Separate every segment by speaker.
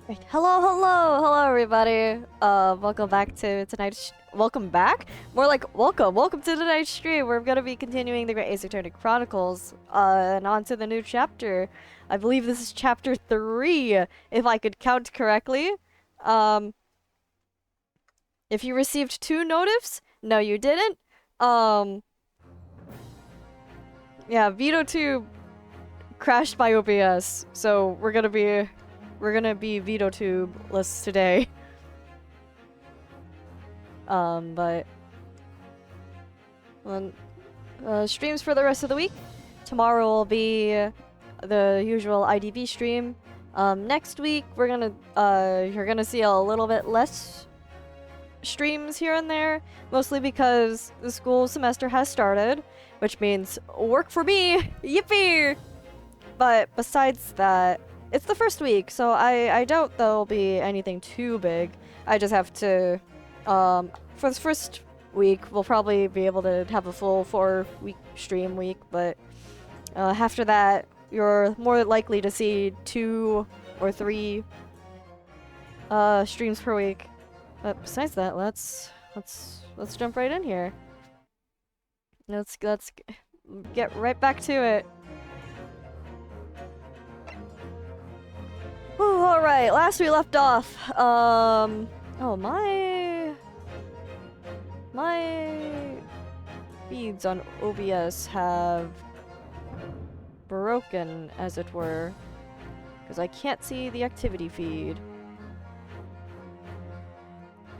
Speaker 1: Right. Hello, everybody. Welcome back to tonight's. Welcome back. More like welcome. Welcome to tonight's stream. We're gonna be continuing the Great Ace Attorney Chronicles. And on to the new chapter. I believe this is chapter 3, if I could count correctly. If you received 2 notifs, no, you didn't. Yeah, Veto 2 crashed my OBS, so we're gonna be Veto Tube-less today. But streams for the rest of the week. Tomorrow will be the usual IDV stream. Next week you're gonna see a little bit less streams here and there, mostly because the school semester has started, which means work for me. Yippee! But besides that, it's the first week, so I doubt there'll be anything too big. I just have to, for the first week, we'll probably be able to have a full 4-week stream week, but after that, you're more likely to see 2 or 3 streams per week. But besides that, let's jump right in here. Let's get right back to it. Alright, last we left off, oh, my feeds on OBS have broken, as it were, because I can't see the activity feed.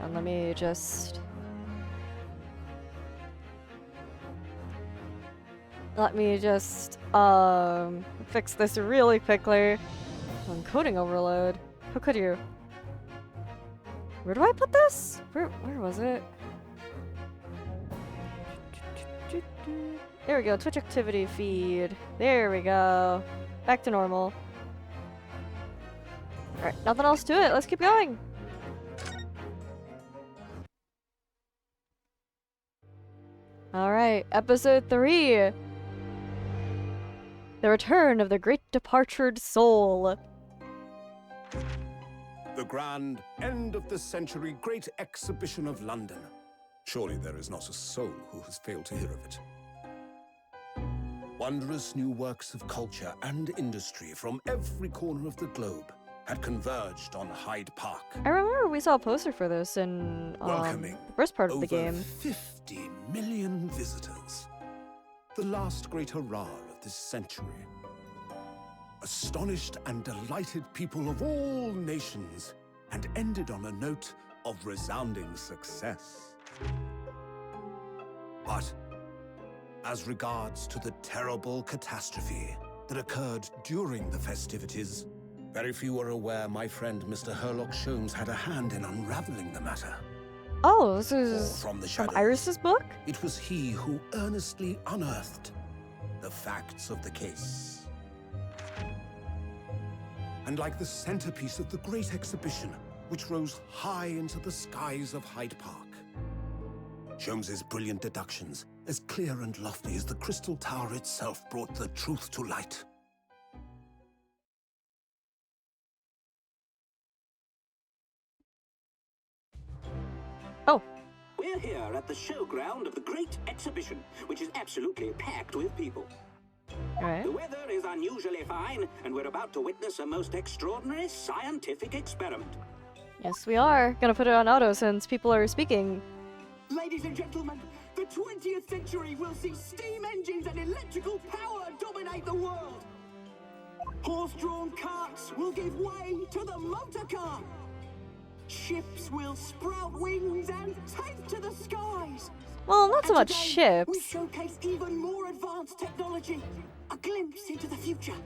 Speaker 1: And let me just fix this really quickly. Encoding overload. How could you? Where do I put this? Where was it? There we go. Twitch activity feed. There we go. Back to normal. Alright, nothing else to it. Let's keep going. Alright, episode 3. The return of the great departured soul.
Speaker 2: The grand end of the century great exhibition of London. Surely there is not a soul who has failed to hear of it. Wondrous new works of culture and industry from every corner of the globe had converged on Hyde Park.
Speaker 1: I remember we saw a poster for this in
Speaker 2: welcoming
Speaker 1: the first part of
Speaker 2: over
Speaker 1: the game.
Speaker 2: 50 million visitors. The last great hurrah of this century. Astonished and delighted people of all nations, and ended on a note of resounding success. But as regards to the terrible catastrophe that occurred during the festivities, very few are aware my friend Mr. Herlock Sholmes had a hand in unraveling the matter.
Speaker 1: Oh, this is
Speaker 2: from
Speaker 1: Iris's book?
Speaker 2: It was he who earnestly unearthed the facts of the case. And like the centerpiece of the great exhibition, which rose high into the skies of Hyde Park, Sholmes's brilliant deductions, as clear and lofty as the Crystal Tower itself, brought the truth to light.
Speaker 1: Oh.
Speaker 3: We're here at the showground of the Great Exhibition, which is absolutely packed with people.
Speaker 1: Alright.
Speaker 3: The weather is unusually fine, and we're about to witness a most extraordinary scientific experiment.
Speaker 1: Yes, we are. Gonna put it on auto since people are speaking.
Speaker 4: Ladies and gentlemen, the 20th century will see steam engines and electrical power dominate the world. Horse-drawn carts will give way to the motor car. Ships will sprout wings and take to the skies.
Speaker 1: Well, not so
Speaker 4: And
Speaker 1: much
Speaker 4: today,
Speaker 1: ships.
Speaker 4: we showcase even more advanced technology. A glimpse into the future.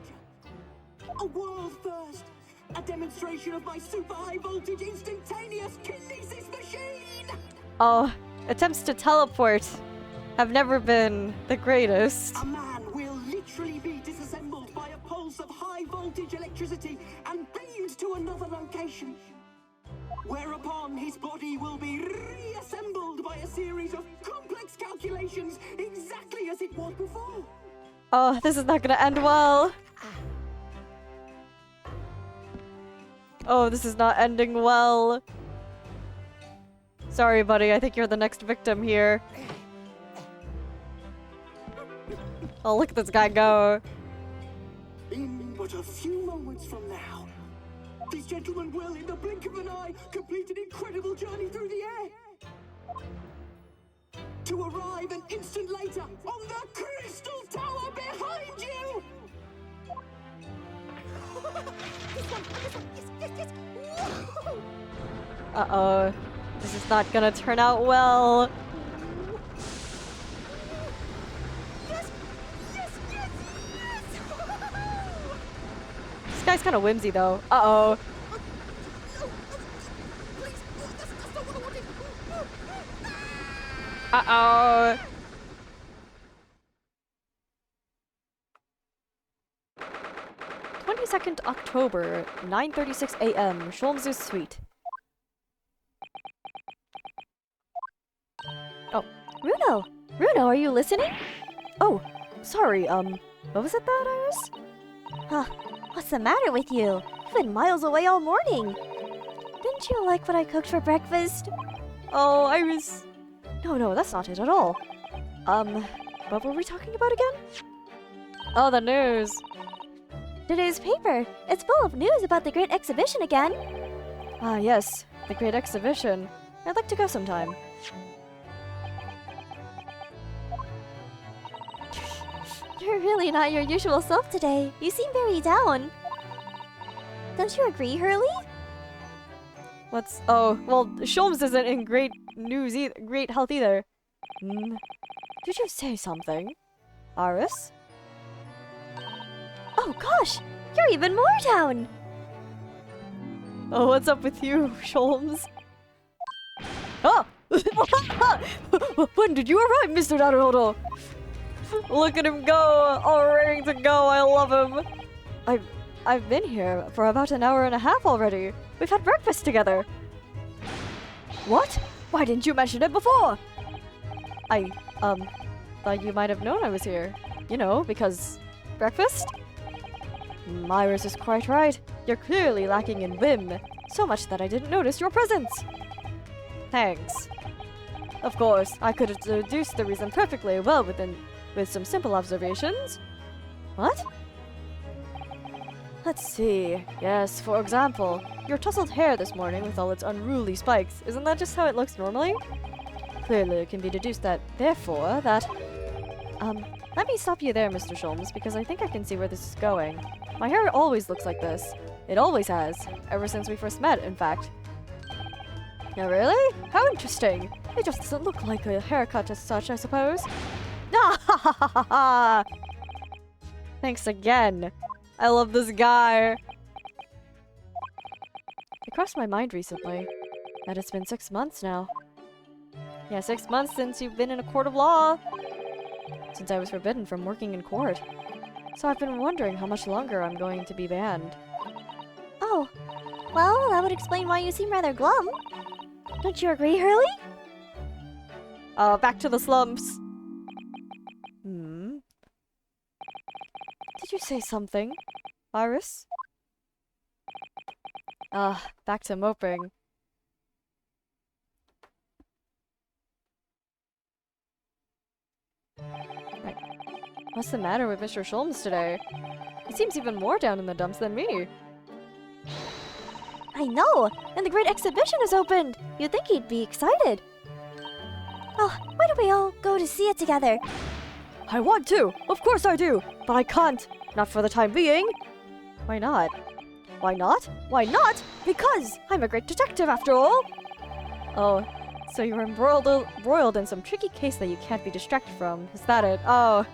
Speaker 4: A world first. A demonstration of my super high voltage instantaneous kinesis machine.
Speaker 1: Oh, attempts to teleport have never been the greatest.
Speaker 4: A man will literally be disassembled by a pulse of high voltage electricity and beamed to another location. Whereupon his body will be reassembled by a series of complex calculations exactly as it was before.
Speaker 1: Oh, this is not gonna end well. Oh, this is not ending well. Sorry, buddy. I think you're the next victim here. Oh, look at this guy go.
Speaker 4: In but a few moments from now, these gentlemen will, in the blink of an eye, complete an incredible journey through the air. To arrive an instant later on the Crystal Tower behind you!
Speaker 1: Uh-oh. This is not gonna turn out well. This guy's kind of whimsy, though. Uh-oh. Uh-oh. October, 9:36 a.m. Sholmes' suite. Oh, Runo! Runo, are you listening? Oh, sorry, what was it that, Iris?
Speaker 5: Huh, what's the matter with you? You've been miles away all morning. Didn't you like what I cooked for breakfast?
Speaker 1: Oh, Iris. No, that's not it at all. What were we talking about again? Oh, the news.
Speaker 5: Today's paper. It's full of news about the Great Exhibition again.
Speaker 1: Ah, yes, the Great Exhibition. I'd like to go sometime.
Speaker 5: You're really not your usual self today. You seem very down. Don't you agree, Hurley?
Speaker 1: What's... Oh, well, Sholmes isn't in great news either, great health either. Did you say something? Iris?
Speaker 5: Oh gosh, you're even more down.
Speaker 1: Oh, what's up with you, Sholmes? Oh! When did you arrive, Mr. Naruhodo? Look at him go, all ready to go. I love him. I've been here for about an hour and a half already. We've had breakfast together. What? Why didn't you mention it before? I thought you might have known I was here. You know, because breakfast? Iris is quite right. You're clearly lacking in vim. So much that I didn't notice your presence. Thanks. Of course, I could have deduced the reason perfectly well with some simple observations. What? Let's see. Yes, for example, your tousled hair this morning with all its unruly spikes. Isn't that just how it looks normally? Clearly, it can be deduced that, therefore, that... let me stop you there, Mr. Sholmes, because I think I can see where this is going. My hair always looks like this. It always has. Ever since we first met, in fact. No, really? How interesting. It just doesn't look like a haircut as such, I suppose. Ah, thanks again. I love this guy. It crossed my mind recently that it's been 6 months now. Yeah, 6 months since you've been in a court of law. Since I was forbidden from working in court. So I've been wondering how much longer I'm going to be banned.
Speaker 5: Oh, well, that would explain why you seem rather glum. Don't you agree, Hurley?
Speaker 1: Back to the slumps. Did you say something, Iris? Back to moping. Right. What's the matter with Mr. Sholmes today? He seems even more down in the dumps than me.
Speaker 5: I know! And the Great Exhibition has opened! You'd think he'd be excited. Oh, why don't we all go to see it together?
Speaker 1: I want to! Of course I do! But I can't! Not for the time being! Why not? Why not? Why not? Because I'm a great detective after all! Oh, so you're embroiled in some tricky case that you can't be distracted from. Is that it? Oh.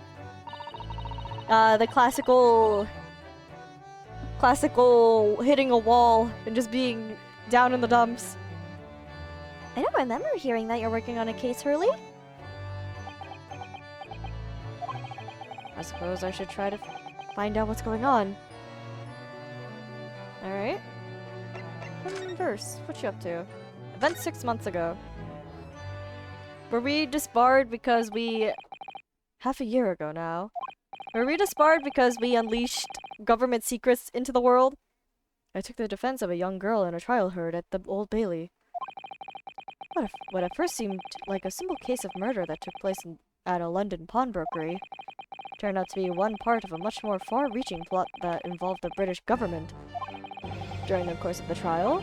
Speaker 1: The classical hitting a wall and just being down in the dumps.
Speaker 5: I don't remember hearing that you're working on a case, Hurley.
Speaker 1: I suppose I should try to find out what's going on. Alright. Verse, what you up to? Event 6 months ago. Were we disbarred because we... half a year ago now. Were we disbarred because we unleashed government secrets into the world? I took the defense of a young girl in a trial heard at the Old Bailey. What at first seemed like a simple case of murder that took place at a London pawnbrokery turned out to be one part of a much more far-reaching plot that involved the British government. During the course of the trial,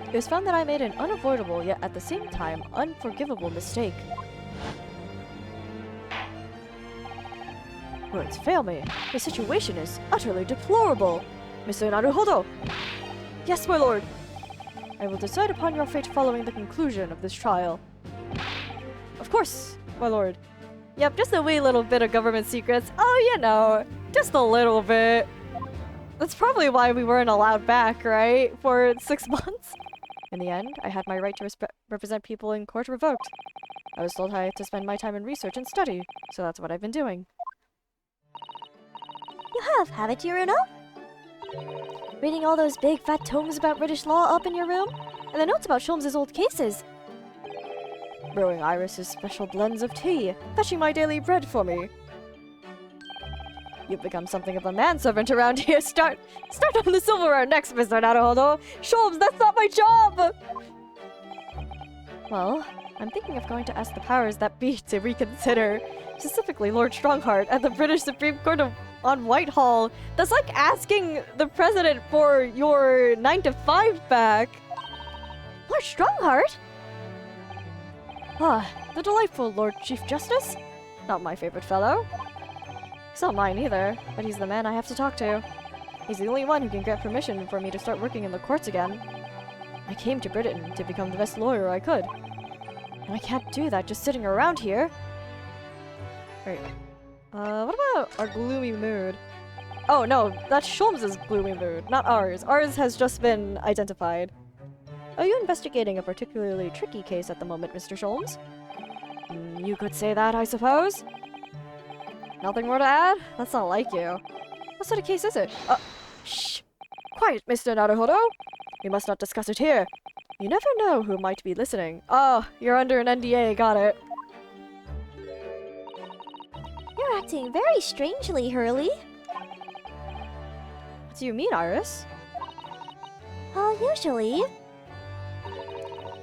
Speaker 1: it was found that I made an unavoidable yet at the same time unforgivable mistake. Words fail me. The situation is utterly deplorable. Mr. Naruhodo! Yes, my lord! I will decide upon your fate following the conclusion of this trial. Of course, my lord. Yep, just a wee little bit of government secrets. Oh, you know, just a little bit. That's probably why we weren't allowed back, right? For 6 months? In the end, I had my right to represent people in court revoked. I was told I had to spend my time in research and study, so that's what I've been doing.
Speaker 5: You have, haven't you, Runo? Reading all those big fat tomes about British law up in your room? And the notes about Sholmes' old cases.
Speaker 1: Brewing Iris's special blends of tea, fetching my daily bread for me. You've become something of a manservant around here. Start on the silverware next, Mr. Naruhodo. Sholmes, that's not my job! Well, I'm thinking of going to ask the powers that be to reconsider. Specifically Lord Strongheart at the British Supreme Court on Whitehall. That's like asking the president for your 9 to 5 back.
Speaker 5: Lord Strongheart?
Speaker 1: Ah, the delightful Lord Chief Justice? Not my favorite fellow. He's not mine either, but he's the man I have to talk to. He's the only one who can grant permission for me to start working in the courts again. I came to Britain to become the best lawyer I could. And I can't do that just sitting around here. Right. What about our gloomy mood? Oh no, that's Sholmes' gloomy mood, not ours. Ours has just been identified. Are you investigating a particularly tricky case at the moment, Mr. Sholmes? You could say that, I suppose. Nothing more to add? That's not like you. What sort of case is it? Shh! Quiet, Mr. Naruhodo! We must not discuss it here. You never know who might be listening. Oh, you're under an NDA, got it.
Speaker 5: You're acting very strangely, Hurley.
Speaker 1: What do you mean, Iris?
Speaker 5: Usually.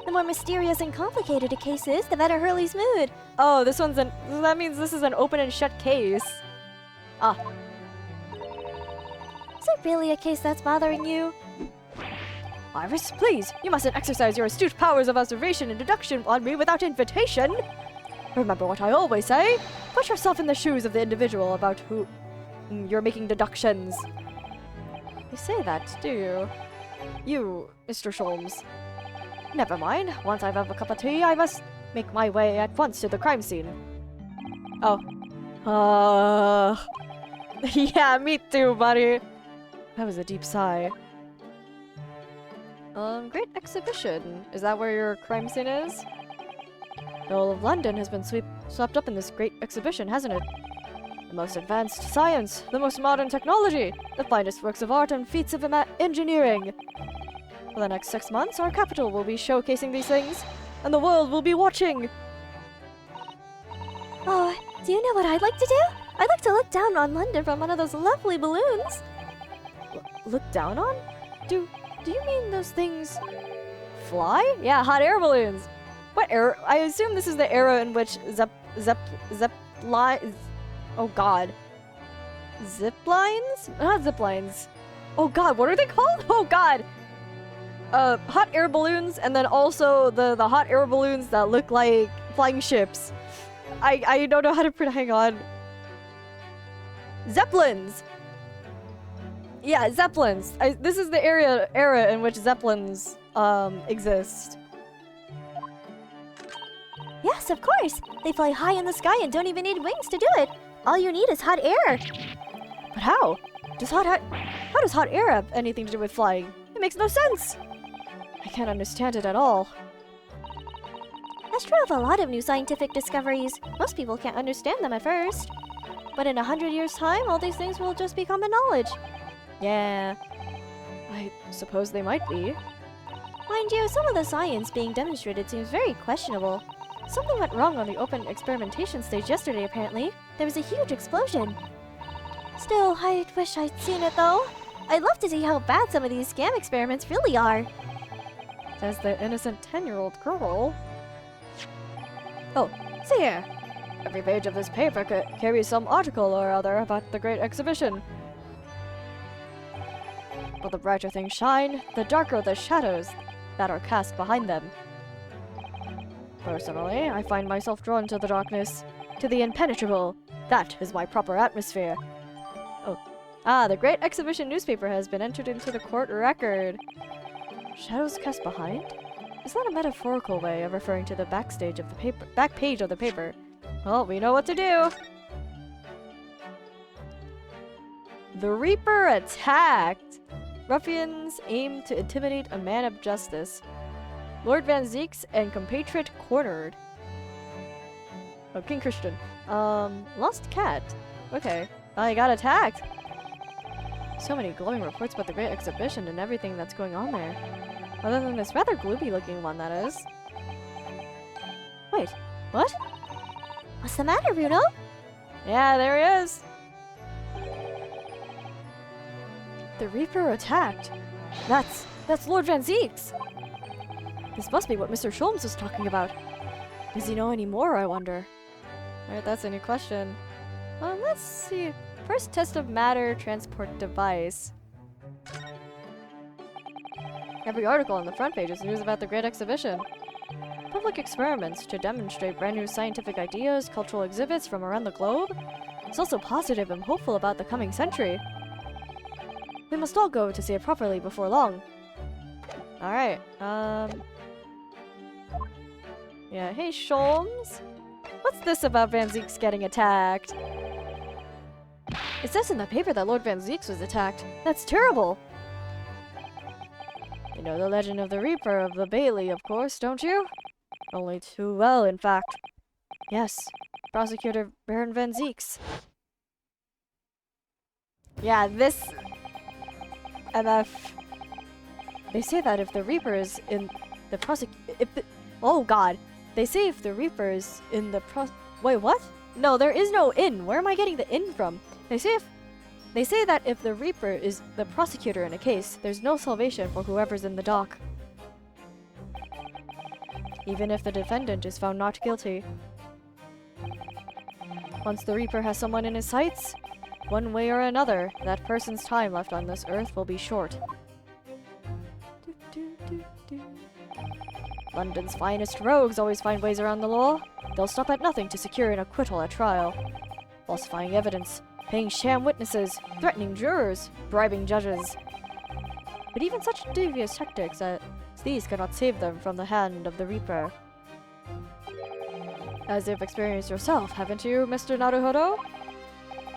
Speaker 5: The more mysterious and complicated a case is, the better Hurley's mood.
Speaker 1: Oh, that means this is an open and shut case. Ah.
Speaker 5: Is it really a case that's bothering you?
Speaker 1: Iris, please, you mustn't exercise your astute powers of observation and deduction on me without invitation. Remember what I always say. Put yourself in the shoes of the individual about who you're making deductions. You say that, do you? You, Mr. Sholmes. Never mind. Once I've had a cup of tea, I must make my way at once to the crime scene. Oh. Yeah, me too, buddy. That was a deep sigh. Great exhibition. Is that where your crime scene is? The whole of London has been swept up in this great exhibition, hasn't it? The most advanced science, the most modern technology, the finest works of art and feats of engineering. For the next 6 months, our capital will be showcasing these things, and the world will be watching.
Speaker 5: Oh, do you know what I'd like to do? I'd like to look down on London from one of those lovely balloons.
Speaker 1: Look down on? Do you mean those things fly? Yeah, hot air balloons. What era? I assume this is the era in which oh god. Zip lines? Not zip lines. Oh god, what are they called? Oh god. Hot air balloons, and then also the hot air balloons that look like flying ships. I don't know how to hang on. Zeppelins! Yeah, Zeppelins. This is the era in which Zeppelins exist.
Speaker 5: Yes, of course. They fly high in the sky and don't even need wings to do it. All you need is hot air.
Speaker 1: But how? How does hot air have anything to do with flying? It makes no sense. I can't understand it at all.
Speaker 5: That's true of a lot of new scientific discoveries. Most people can't understand them at first. But in 100 years' time, all these things will just be common knowledge.
Speaker 1: Yeah, I suppose they might be.
Speaker 5: Mind you, some of the science being demonstrated seems very questionable.
Speaker 1: Something went wrong on the open experimentation stage yesterday, apparently.
Speaker 5: There was a huge explosion. Still, I wish I'd seen it though. I'd love to see how bad some of these scam experiments really are.
Speaker 1: Says the innocent 10-year-old girl. Oh, see here. Every page of this paper carries some article or other about the Great Exhibition. But the brighter things shine, the darker the shadows that are cast behind them. Personally, I find myself drawn to the darkness, to the impenetrable. That is my proper atmosphere. Oh. Ah, the Great Exhibition newspaper has been entered into the court record. Shadows cast behind? Is that a metaphorical way of referring to the backstage of the paper, back page of the paper? Well, we know what to do. The Reaper attacked. Ruffians aim to intimidate a man of justice. Lord Van Zeeks and compatriot cornered. Oh, King Christian. Lost cat. Okay. I got attacked. So many glowing reports about the Great Exhibition and everything that's going on there. Other than this rather gloomy looking one, that is. Wait, what?
Speaker 5: What's the matter, Bruno?
Speaker 1: Yeah, there he is. The Reaper attacked. That's Lord Van Zeeks. This must be what Mr. Sholmes was talking about. Does he know any more, I wonder? Alright, that's a new question. Let's see. First test of matter transport device. Every article on the front page is news about the Great Exhibition. Public experiments to demonstrate brand new scientific ideas, cultural exhibits from around the globe. It's also positive and hopeful about the coming century. We must all go to see it properly before long. Alright, yeah, hey Sholmes. What's this about Van Zeeks getting attacked? It says in the paper that Lord Van Zeeks was attacked. That's terrible! You know the legend of the Reaper of the Bailey, of course, don't you? Only too well, in fact. Yes, Prosecutor Baron Van Zeeks. Yeah, this... MF... They say that if the Reaper is in the oh god! They say if the Reaper is in the Wait, what? No, there is no in. Where am I getting the in from? They say that if the Reaper is the prosecutor in a case, there's no salvation for whoever's in the dock. Even if the defendant is found not guilty. Once the Reaper has someone in his sights, one way or another, that person's time left on this earth will be short. London's finest rogues always find ways around the law. They'll stop at nothing to secure an acquittal at trial. Falsifying evidence, paying sham witnesses, threatening jurors, bribing judges. But even such devious tactics as these cannot save them from the hand of the Reaper. As you've experienced yourself, haven't you, Mr. Naruhodo?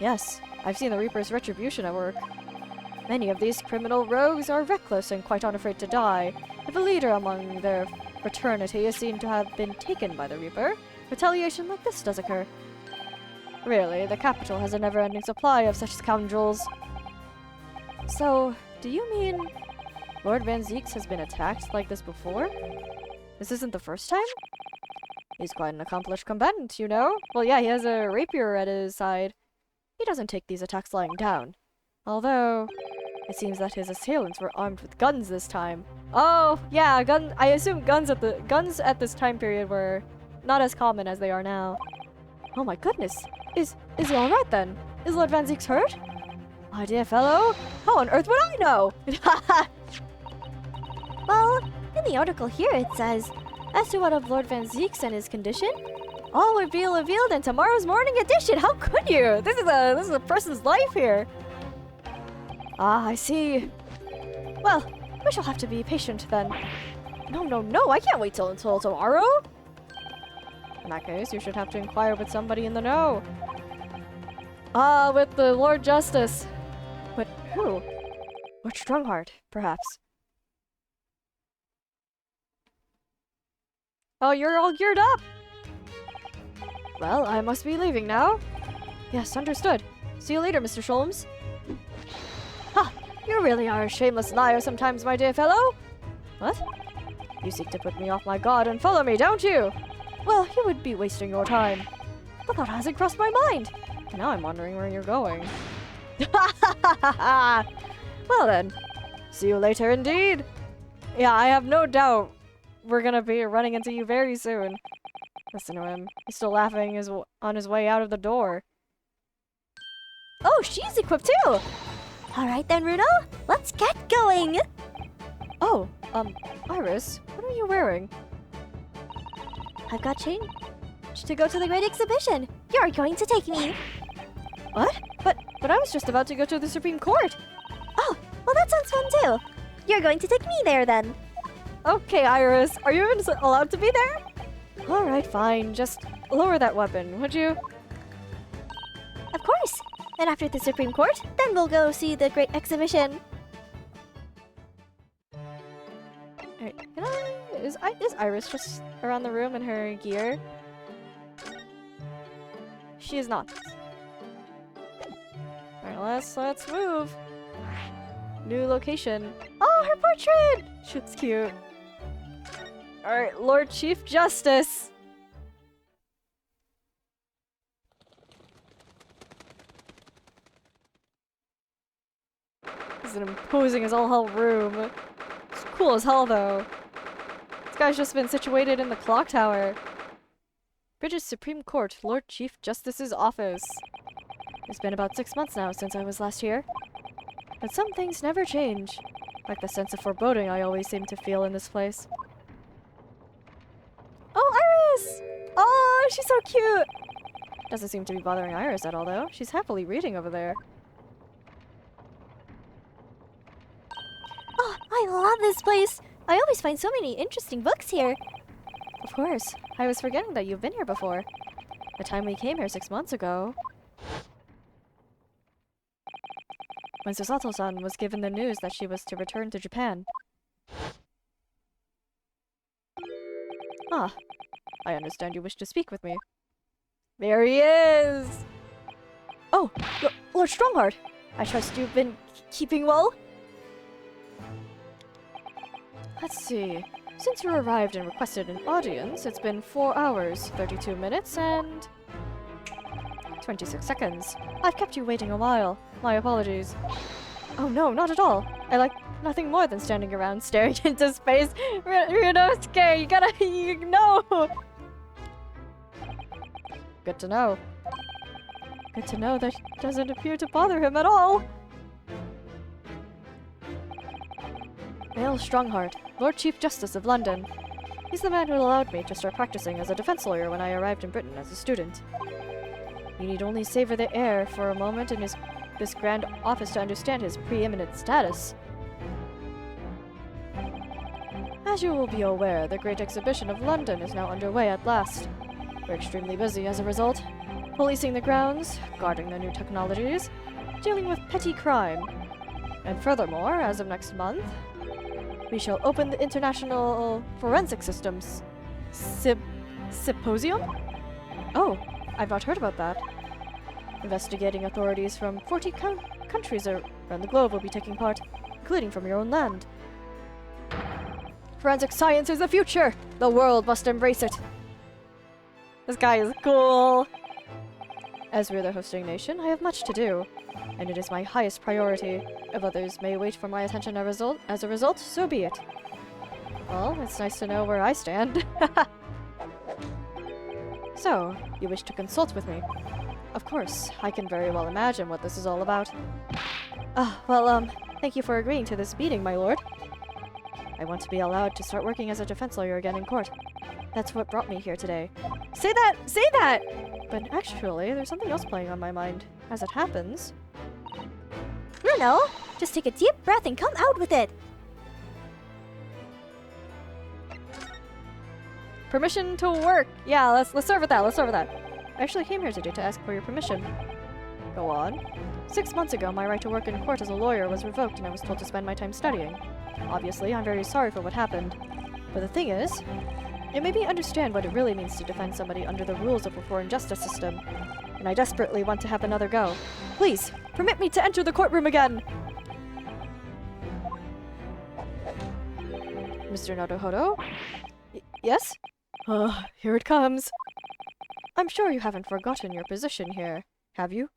Speaker 1: Yes, I've seen the Reaper's retribution at work. Many of these criminal rogues are reckless and quite unafraid to die. If a leader among their fraternity is seen to have been taken by the Reaper, retaliation like this does occur. Really, the capital has a never-ending supply of such scoundrels. So, do you mean Lord Van Zeeks has been attacked like this before? This isn't the first time? He's quite an accomplished combatant, you know? Well, yeah, he has a rapier at his side. He doesn't take these attacks lying down. Although, it seems that his assailants were armed with guns this time. Oh, yeah, I assume guns at this time period were not as common as they are now. Oh my goodness. Is he alright then? Is Lord Van Zeeks hurt? My dear fellow, how on earth would I know?
Speaker 5: Well, in the article here it says, as to what of Lord Van Zeeks and his condition,
Speaker 1: all will be revealed in tomorrow's morning edition. How could you? This is a person's life here. Ah, I see. Well, we shall have to be patient then. No, I can't wait till tomorrow. In that case, you should have to inquire with somebody in the know. Ah, with the Lord Justice. But who? Lord Strongheart, perhaps. Oh, you're all geared up! Well, I must be leaving now. Yes, understood. See you later, Mr. Sholmes. Ha! You really are a shameless liar sometimes, my dear fellow. What? You seek to put me off my guard and follow me, don't you? Well, you would be wasting your time. But that hasn't crossed my mind. Now I'm wondering where you're going. Well then, see you later indeed. Yeah, I have no doubt we're gonna be running into you very soon. Listen to him. He's still laughing on his way out of the door.
Speaker 5: Oh, she's equipped too! Alright then, Runo, let's get going!
Speaker 1: Oh, Iris, what are you wearing?
Speaker 5: I've got change to go to the great exhibition. You're going to take me.
Speaker 1: What? But I was just about to go to the Supreme Court.
Speaker 5: Oh, well that sounds fun too. You're going to take me there then.
Speaker 1: Okay, Iris, are you even allowed to be there? Alright, fine. Just lower that weapon, would you?
Speaker 5: Of course. And after the Supreme Court, then we'll go see the great exhibition.
Speaker 1: Alright, is Iris just around the room in her gear? She is not. Alright, let's move. New location. Oh, her portrait! Shit's cute. Alright, Lord Chief Justice. This is an imposing as all hell room. It's cool as hell though. This guy's just been situated in the clock tower. British Supreme Court, Lord Chief Justice's office. It's been about 6 months now since I was last here. But some things never change. Like the sense of foreboding I always seem to feel in this place. Oh, Iris! Oh, she's so cute! Doesn't seem to be bothering Iris at all though. She's happily reading over there.
Speaker 5: Oh, I love this place. I always find so many interesting books here.
Speaker 1: Of course. I was forgetting that you've been here before. The time we came here 6 months ago. When Susato-san was given the news that she was to return to Japan. Ah, I understand you wish to speak with me. There he is! Oh, Lord Strongheart! I trust you've been keeping well? Let's see. Since you arrived and requested an audience, it's been 4 hours, 32 minutes, and 26 seconds. I've kept you waiting a while. My apologies. Oh no, not at all. I like nothing more than standing around staring into space. Ryunosuke, you gotta, no! Good to know. Good to know that it doesn't appear to bother him at all. Mail Strongheart, Lord Chief Justice of London. He's the man who allowed me to start practicing as a defense lawyer when I arrived in Britain as a student. You need only savor the air for a moment in this grand office to understand his preeminent status. As you will be aware, the Great Exhibition of London is now underway at last. We're extremely busy as a result, policing the grounds, guarding the new technologies, dealing with petty crime. And furthermore, as of next month, we shall open the International Forensic Systems Symposium? Oh, I've not heard about that. Investigating authorities from 40 countries around the globe will be taking part, including from your own land. Forensic science is the future! The world must embrace it! This guy is cool! As we're the hosting nation, I have much to do, and it is my highest priority. If others may wait for my attention as a result, so be it. Well, it's nice to know where I stand. So, you wish to consult with me? Of course, I can very well imagine what this is all about. Thank you for agreeing to this meeting, my lord. I want to be allowed to start working as a defense lawyer again in court. That's what brought me here today. Say that! Say that! But actually, there's something else playing on my mind. As it happens...
Speaker 5: Runo, just take a deep breath and come out with it.
Speaker 1: Permission to work! Yeah, let's start with that, let's start with that. I actually came here today to ask for your permission. Go on. 6 months ago, my right to work in court as a lawyer was revoked and I was told to spend my time studying. Obviously, I'm very sorry for what happened. But the thing is, it made me understand what it really means to defend somebody under the rules of a foreign justice system. And I desperately want to have another go. Please, permit me to enter the courtroom again! Mr. Naruhodo? Yes? Here it comes. I'm sure you haven't forgotten your position here, have you?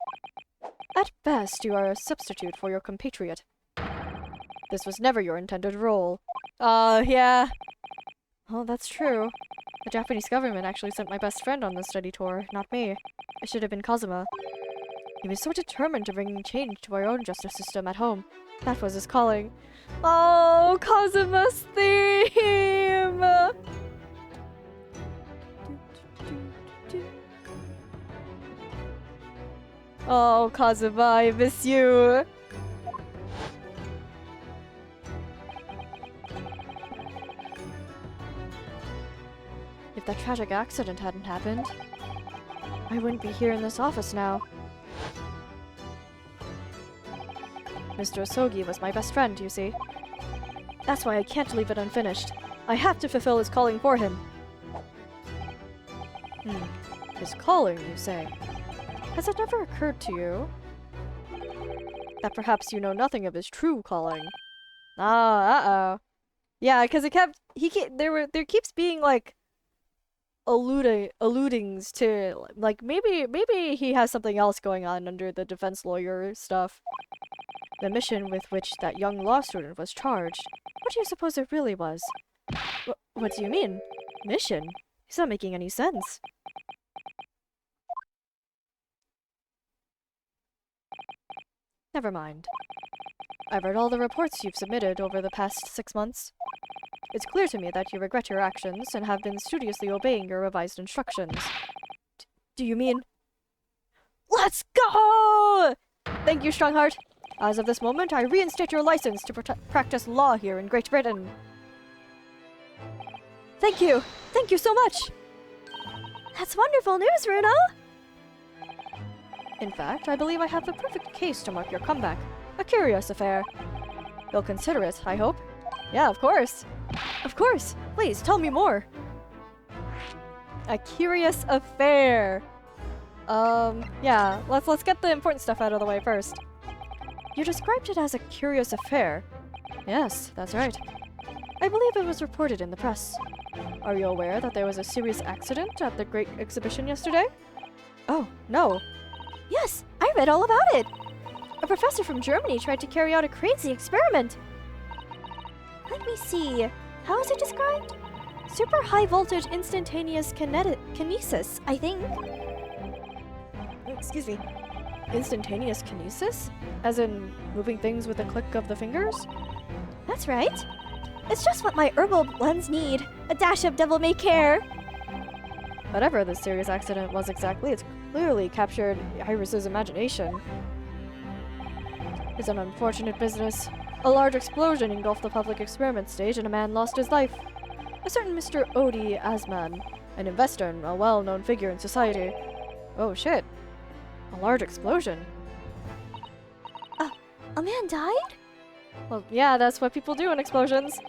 Speaker 1: At best, you are a substitute for your compatriot. This was never your intended role. Yeah. Oh, that's true. The Japanese government actually sent my best friend on this study tour, not me. It should have been Kazuma. He was so determined to bring change to our own justice system at home. That was his calling. Oh, Kazuma's theme! Oh, Kazuma, I miss you! If that tragic accident hadn't happened, I wouldn't be here in this office now. Mr. Osogi was my best friend, you see. That's why I can't leave it unfinished. I have to fulfill his calling for him. His calling, you say? Has it never occurred to you that perhaps you know nothing of his true calling? Uh-oh. Yeah, because there keeps being like alludings to like maybe he has something else going on under the defense lawyer stuff. The mission with which that young law student was charged. What do you suppose it really was? What do you mean? Mission? It's not making any sense. Never mind. I've read all the reports you've submitted over the past 6 months. It's clear to me that you regret your actions and have been studiously obeying your revised instructions. Do you mean... Let's go! Thank you, Strongheart. As of this moment, I reinstate your license to practice law here in Great Britain. Thank you! Thank you so much!
Speaker 5: That's wonderful news, Runa!
Speaker 1: In fact, I believe I have the perfect case to mark your comeback. A curious affair. You'll consider it, I hope? Yeah, of course. Of course. Please, tell me more. A curious affair. Yeah. Let's get the important stuff out of the way first. You described it as a curious affair. Yes, that's right. I believe it was reported in the press. Are you aware that there was a serious accident at the Great Exhibition yesterday? Oh, no.
Speaker 5: Yes, I read all about it. A professor from Germany tried to carry out a crazy experiment. Let me see. How is it described? Super high voltage instantaneous kinesis, I think.
Speaker 1: Excuse me. Instantaneous kinesis? As in moving things with a click of the fingers?
Speaker 5: That's right. It's just what my herbal blends need. A dash of devil may care.
Speaker 1: Whatever this serious accident was exactly, it's clearly captured Iris's imagination. It's an unfortunate business. A large explosion engulfed the public experiment stage and a man lost his life. A certain Mr. Odi Asman, an investor and a well-known figure in society. Oh shit. A large explosion.
Speaker 5: A man died?
Speaker 1: Well, yeah, that's what people do in explosions.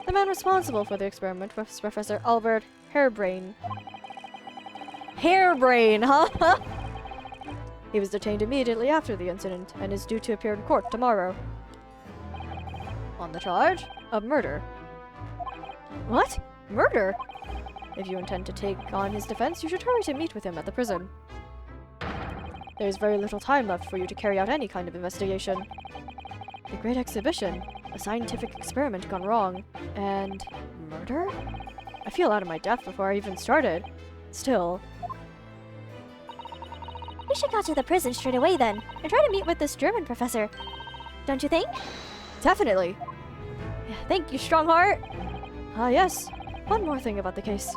Speaker 1: The man responsible for the experiment was Professor Albert Harebrain. Harebrain, huh? He was detained immediately after the incident and is due to appear in court tomorrow. On the charge of murder. What? Murder? If you intend to take on his defense, you should hurry to meet with him at the prison. There is very little time left for you to carry out any kind of investigation. The Great Exhibition, a scientific experiment gone wrong, and murder? I feel out of my depth before I even started. Still...
Speaker 5: We should go to the prison straight away then, and try to meet with this German professor. Don't you think?
Speaker 1: Definitely. Thank you, Strongheart. Yes. One more thing about the case.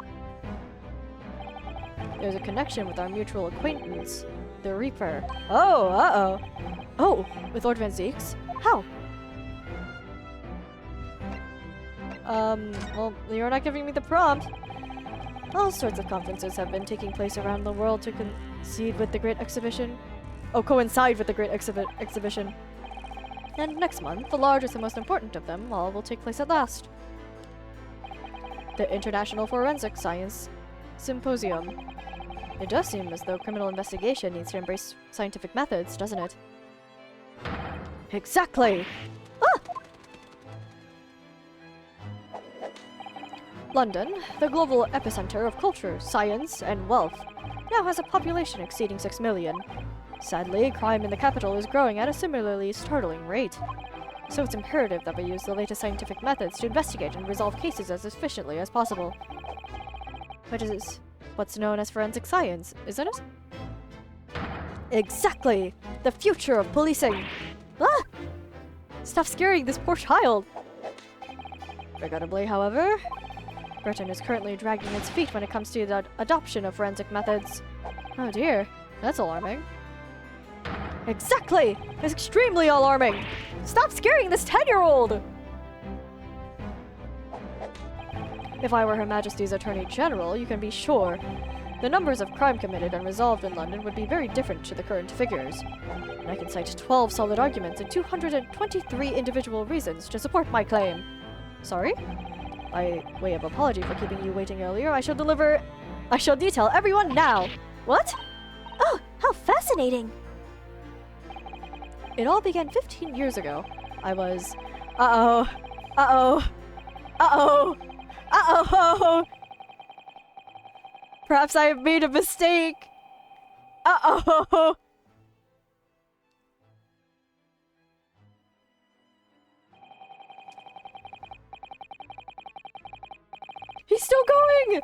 Speaker 1: There's a connection with our mutual acquaintance, the Reaper. Oh, uh-oh. Oh, with Lord Van Zeeks? How? Well, you're not giving me the prompt. All sorts of conferences have been taking place around the world to coincide with the Great Exhibition. And next month, the largest and most important of them all will take place at last. The International Forensic Science Symposium. It does seem as though criminal investigation needs to embrace scientific methods, doesn't it? Exactly! Ah! London, the global epicenter of culture, science, and wealth, now has a population exceeding 6 million. Sadly, crime in the capital is growing at a similarly startling rate. So it's imperative that we use the latest scientific methods to investigate and resolve cases as efficiently as possible. Which is what's known as forensic science, isn't it? Exactly! The future of policing! Ah! Stop scaring this poor child! Regrettably, however, Britain is currently dragging its feet when it comes to the adoption of forensic methods. Oh dear, that's alarming. Exactly! It's extremely alarming! Stop scaring this 10-year-old! If I were Her Majesty's Attorney General, you can be sure the numbers of crime committed and resolved in London would be very different to the current figures. And I can cite 12 solid arguments and 223 individual reasons to support my claim. Sorry? By way of apology for keeping you waiting earlier, I shall detail everyone now! What?
Speaker 5: Oh, how fascinating!
Speaker 1: It all began 15 years ago. I was... Uh-oh. Uh-oh. Uh-oh. Uh-oh. Perhaps I have made a mistake. Uh-oh. He's still going!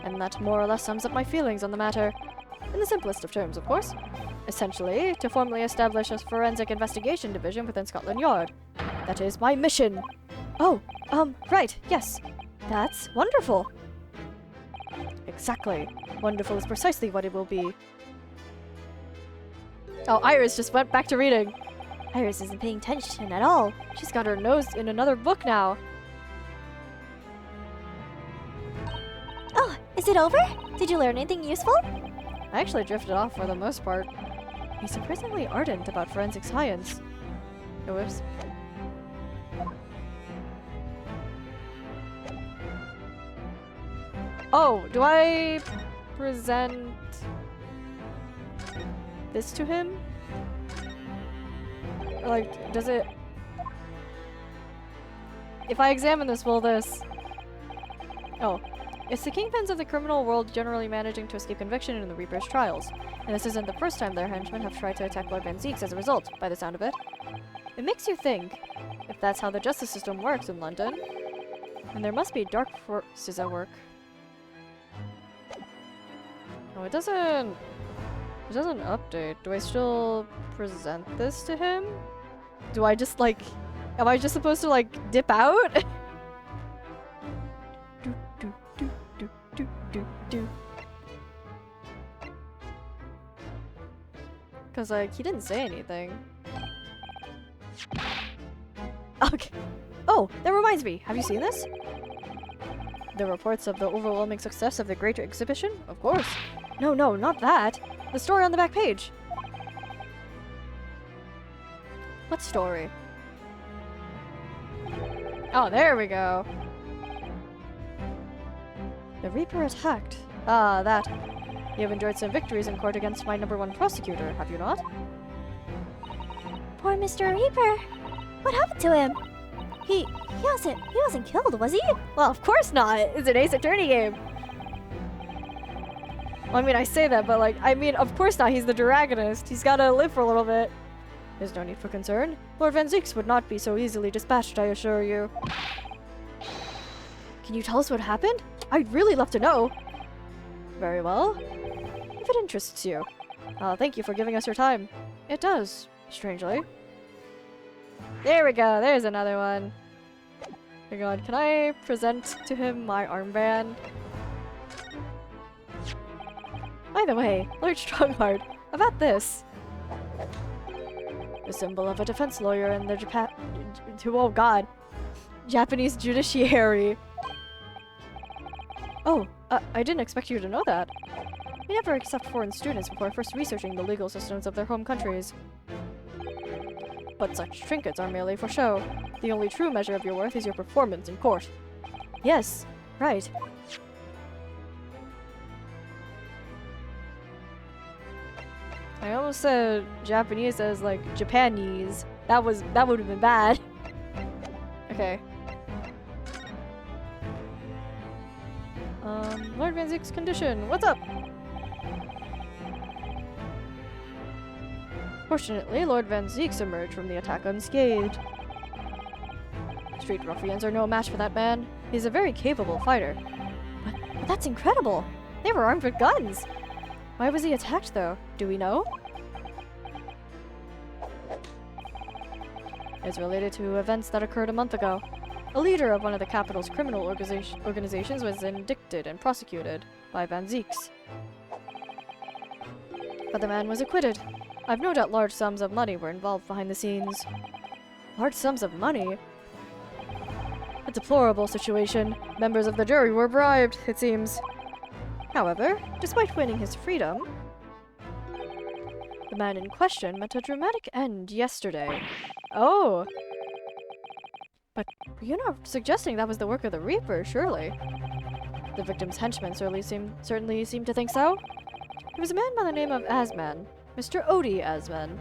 Speaker 1: And that more or less sums up my feelings on the matter. In the simplest of terms, of course. Essentially, to formally establish a forensic investigation division within Scotland Yard. That is my mission. Oh, right, yes. That's wonderful. Exactly. Wonderful is precisely what it will be. Oh, Iris just went back to reading.
Speaker 5: Iris isn't paying attention at all.
Speaker 1: She's got her nose in another book now.
Speaker 5: Oh, is it over? Did you learn anything useful?
Speaker 1: I actually drifted off for the most part. He's surprisingly ardent about forensic science. Oh, whoops. Oh, do I present this to him? Or like, does it... If I examine this, will this... Oh. It's the kingpins of the criminal world generally managing to escape conviction in the Reaper's trials. And this isn't the first time their henchmen have tried to attack Lord Van Zeeks as a result, by the sound of it. It makes you think, if that's how the justice system works in London, then there must be dark forces at work. Oh, it doesn't update. Do I still present this to him? Do I just like... Am I just supposed to like dip out? Because like, he didn't say anything. Okay. Oh, that reminds me. Have you seen this? The reports of the overwhelming success of the Great Exhibition? Of course. No, not that. The story on the back page. What story? Oh, there we go. The Reaper attacked. Ah, that. You have enjoyed some victories in court against my #1 prosecutor, have you not?
Speaker 5: Poor Mr. Reaper. What happened to him? He wasn't killed, was he?
Speaker 1: Well, of course not. It's an Ace Attorney game. Well, I mean, I say that, but like, I mean, of course not. He's the Dragonist. He's gotta live for a little bit. There's no need for concern. Lord Van Zeeks would not be so easily dispatched, I assure you. Can you tell us what happened? I'd really love to know. Very well. If it interests you. Thank you for giving us your time. It does, strangely. There we go. There's another one. Oh god, can I present to him my armband? By the way, Lord Strongheart, about this. The symbol of a defense lawyer in the oh god, Japanese judiciary. Oh, I didn't expect you to know that. We never accept foreign students before first researching the legal systems of their home countries. But such trinkets are merely for show. The only true measure of your worth is your performance in court. Yes, right. I almost said Japanese as like Japanese. That would have been bad. Okay. Lord Van Zeek's condition. What's up? Fortunately, Lord Van Zeeks emerged from the attack unscathed. Street ruffians are no match for that man. He's a very capable fighter.
Speaker 5: But that's incredible! They were armed with guns!
Speaker 1: Why was he attacked, though? Do we know? It's related to events that occurred a month ago. A leader of one of the capital's criminal organizations was indicted and prosecuted by Van Zeeks. But the man was acquitted. I've no doubt large sums of money were involved behind the scenes. Large sums of money? A deplorable situation. Members of the jury were bribed, it seems. However, despite winning his freedom, the man in question met a dramatic end yesterday. Oh! But you're not suggesting that was the work of the Reaper, surely? The victim's henchmen certainly seemed to think so. He was a man by the name of Asman, Mr. Odie Asman.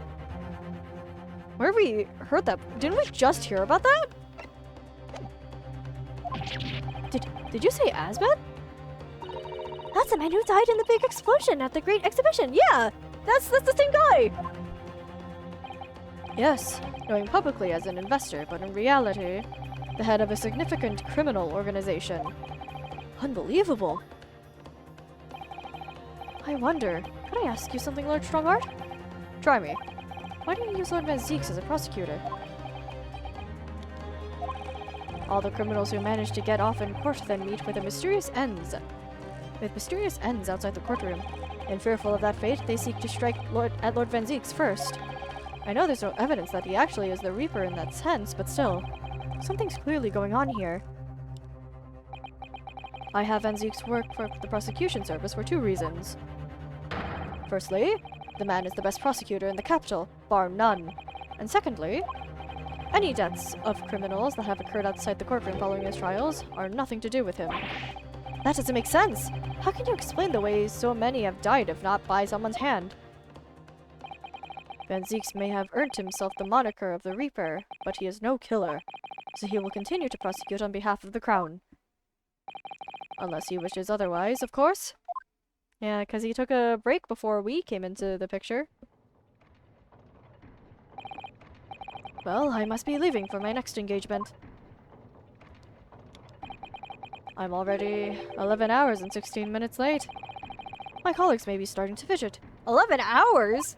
Speaker 1: Where have we heard that? Didn't we just hear about that? Did you say Asman?
Speaker 5: That's the man who died in the big explosion at the Great Exhibition! Yeah!
Speaker 1: That's the same guy! Yes, knowing publicly as an investor, but in reality, the head of a significant criminal organization. Unbelievable. I wonder, could I ask you something, Lord Strongheart? Try me. Why don't you use Lord Van Zeeks as a prosecutor? All the criminals who manage to get off in court then meet with mysterious ends outside the courtroom. And fearful of that fate, they seek to strike at Lord Van Zeeks first. I know there's no evidence that he actually is the Reaper in that sense, but still, something's clearly going on here. I have Van Zeeks work for the prosecution service for two reasons. Firstly, the man is the best prosecutor in the capital, bar none. And secondly, any deaths of criminals that have occurred outside the courtroom following his trials are nothing to do with him. That doesn't make sense. How can you explain the way so many have died if not by someone's hand? Van Zeeks may have earned himself the moniker of the Reaper, but he is no killer, so he will continue to prosecute on behalf of the Crown. Unless he wishes otherwise, of course. Yeah, because he took a break before we came into the picture. Well, I must be leaving for my next engagement. I'm already 11 hours and 16 minutes late. My colleagues may be starting to fidget. 11 hours?!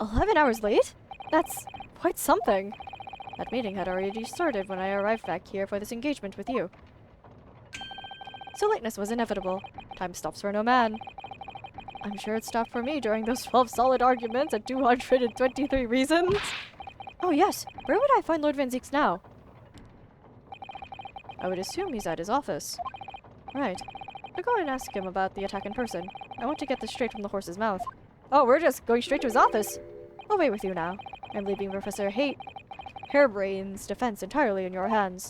Speaker 1: 11 hours late? That's quite something. That meeting had already started when I arrived back here for this engagement with you. So lateness was inevitable. Time stops for no man. I'm sure it stopped for me during those 12 solid arguments and 223 reasons. Oh yes, where would I find Lord Van Zeeks now? I would assume he's at his office. Right. I'll go and ask him about the attack in person. I want to get this straight from the horse's mouth. Oh, we're just going straight to his office. I'll wait with you now. I'm leaving Professor Hairbrain's defense entirely in your hands.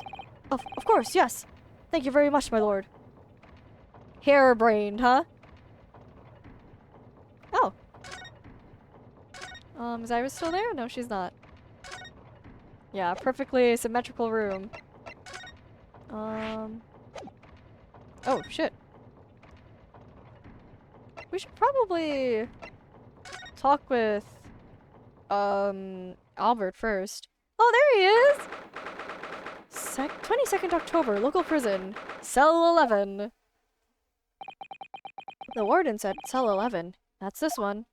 Speaker 1: Of course, yes. Thank you very much, my lord. Hairbrained, huh? Oh. Is Iris still there? No, she's not. Yeah, perfectly symmetrical room. Oh, shit. We should probably talk with, Albert first. Oh, there he is! 22nd October, local prison. Cell 11. The warden said cell 11. That's this one.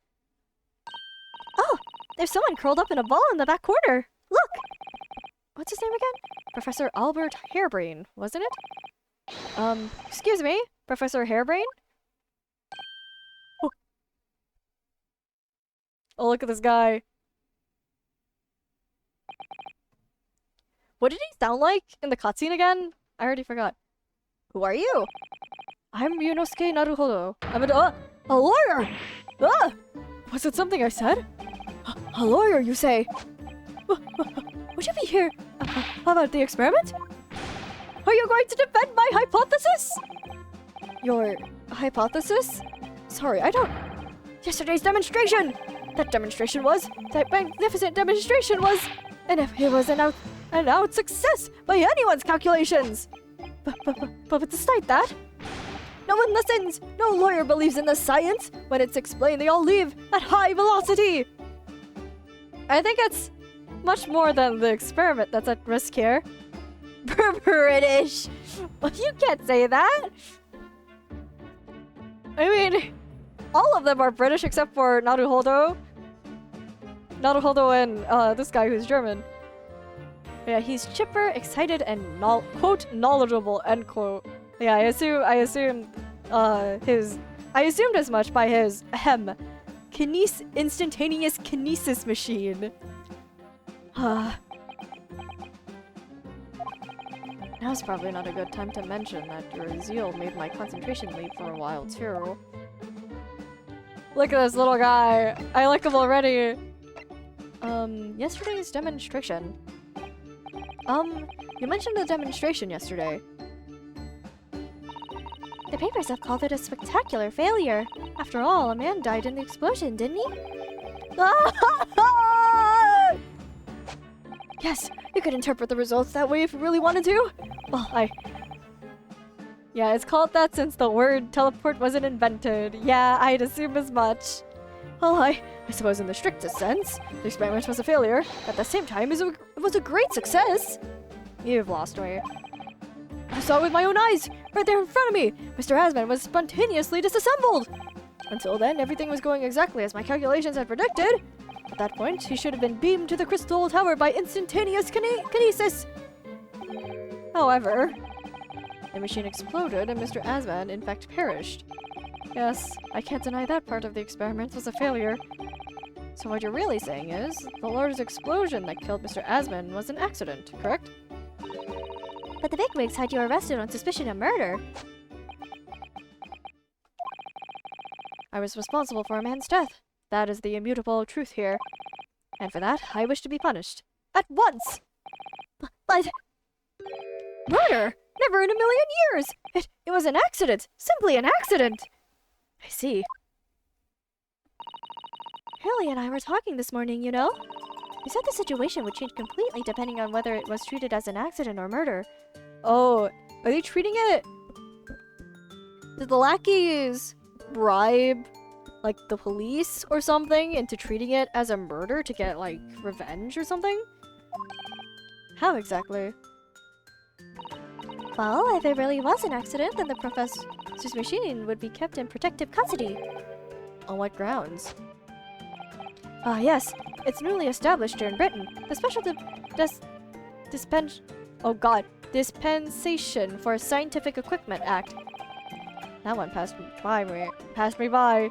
Speaker 5: Oh! There's someone curled up in a ball in the back corner! Look!
Speaker 1: What's his name again? Professor Albert Hairbrain, wasn't it? Excuse me? Professor Hairbrain? Oh, look at this guy. What did he sound like in the cutscene again? I already forgot. Who are you? I'm Yunosuke Naruhodo. I'm a lawyer! Ah! Was it something I said? A lawyer, you say? Would you be here about the experiment? Are you going to defend my hypothesis? Your hypothesis? Sorry, I don't... Yesterday's demonstration! That magnificent demonstration was... And if it was an out success by anyone's calculations! But despite that, no one listens! No lawyer believes in the science! When it's explained, they all leave at high velocity! I think it's much more than the experiment that's at risk here. British. Well, you can't say that. I mean, all of them are British except for Naruhodo. Naruhodo and this guy who's German. Yeah, he's chipper, excited, and quote knowledgeable, end quote. Yeah, I assumed as much by his instantaneous kinesis machine. Now's probably not a good time to mention that your zeal made my concentration leap for a while too. Look at this little guy. I like him already. Yesterday's demonstration. You mentioned the demonstration yesterday.
Speaker 5: The papers have called it a spectacular failure. After all, a man died in the explosion, didn't he?
Speaker 1: Yes, you could interpret the results that way if you really wanted to. Well, yeah, it's called that since the word teleport wasn't invented. Yeah, I'd assume as much. Well, I suppose in the strictest sense, the experiment was a failure. At the same time, it was a great success. You've lost me. I saw it with my own eyes, right there in front of me. Mr. Asman was spontaneously disassembled. Until then, everything was going exactly as my calculations had predicted. At that point, he should have been beamed to the crystal tower by instantaneous kinesis. However, the machine exploded and Mr. Asman in fact perished. Yes, I can't deny that part of the experiment was a failure. So what you're really saying is, the large explosion that killed Mr. Asman was an accident, correct?
Speaker 5: But the bigwigs had you arrested on suspicion of murder.
Speaker 1: I was responsible for a man's death. That is the immutable truth here. And for that, I wish to be punished. At once!
Speaker 5: But...
Speaker 1: Murder? Never in a million years! It was an accident! Simply an accident! I see.
Speaker 5: Hurley and I were talking this morning, you know? We said the situation would change completely depending on whether it was treated as an accident or murder.
Speaker 1: Oh, are they treating it... Did the lackeys bribe, like, the police or something into treating it as a murder to get, like, revenge or something? How exactly?
Speaker 5: Well, if it really was an accident, then the professor's machine would be kept in protective custody.
Speaker 1: On what grounds?
Speaker 5: Ah, yes. It's newly established here in Britain. The special
Speaker 1: Dispensation for Scientific Equipment Act. That one passed me by.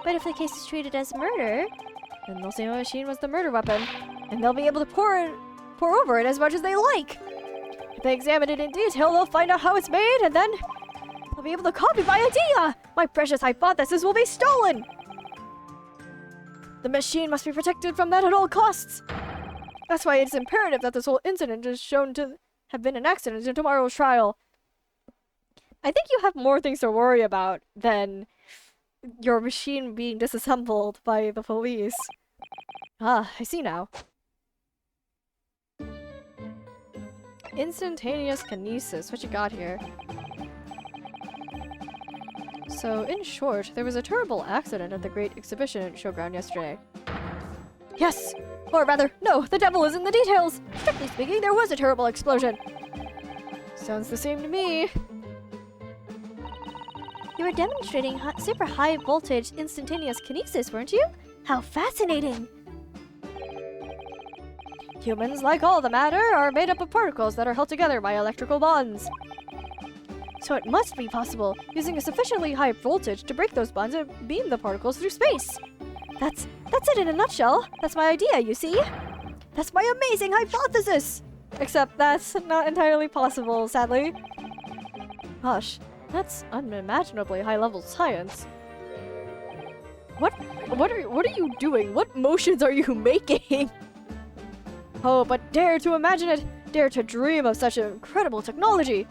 Speaker 5: But if the case is treated as murder,
Speaker 1: then they'll say my machine was the murder weapon, and they'll be able to pour over it as much as they like. If they examine it in detail, they'll find out how it's made, and then they'll be able to copy my idea. My precious hypothesis will be stolen. The machine must be protected from that at all costs. That's why it's imperative that this whole incident is shown to have been an accident in tomorrow's trial. I think you have more things to worry about than your machine being disassembled by the police. Ah, I see now. Instantaneous kinesis. What you got here? So, in short, there was a terrible accident at the Great Exhibition Showground yesterday. Yes! Or rather, no, the devil is in the details! Strictly speaking, there was a terrible explosion. Sounds the same to me.
Speaker 5: You were demonstrating super high voltage instantaneous kinesis, weren't you? How fascinating!
Speaker 1: Humans, like all the matter, are made up of particles that are held together by electrical bonds. So it must be possible, using a sufficiently high voltage to break those bonds and beam the particles through space. That's it in a nutshell. That's my idea, you see? That's my amazing hypothesis! Except that's not entirely possible, sadly. Gosh, that's unimaginably high-level science. What are you doing? What motions are you making? Oh, but dare to imagine it! Dare to dream of such incredible technology!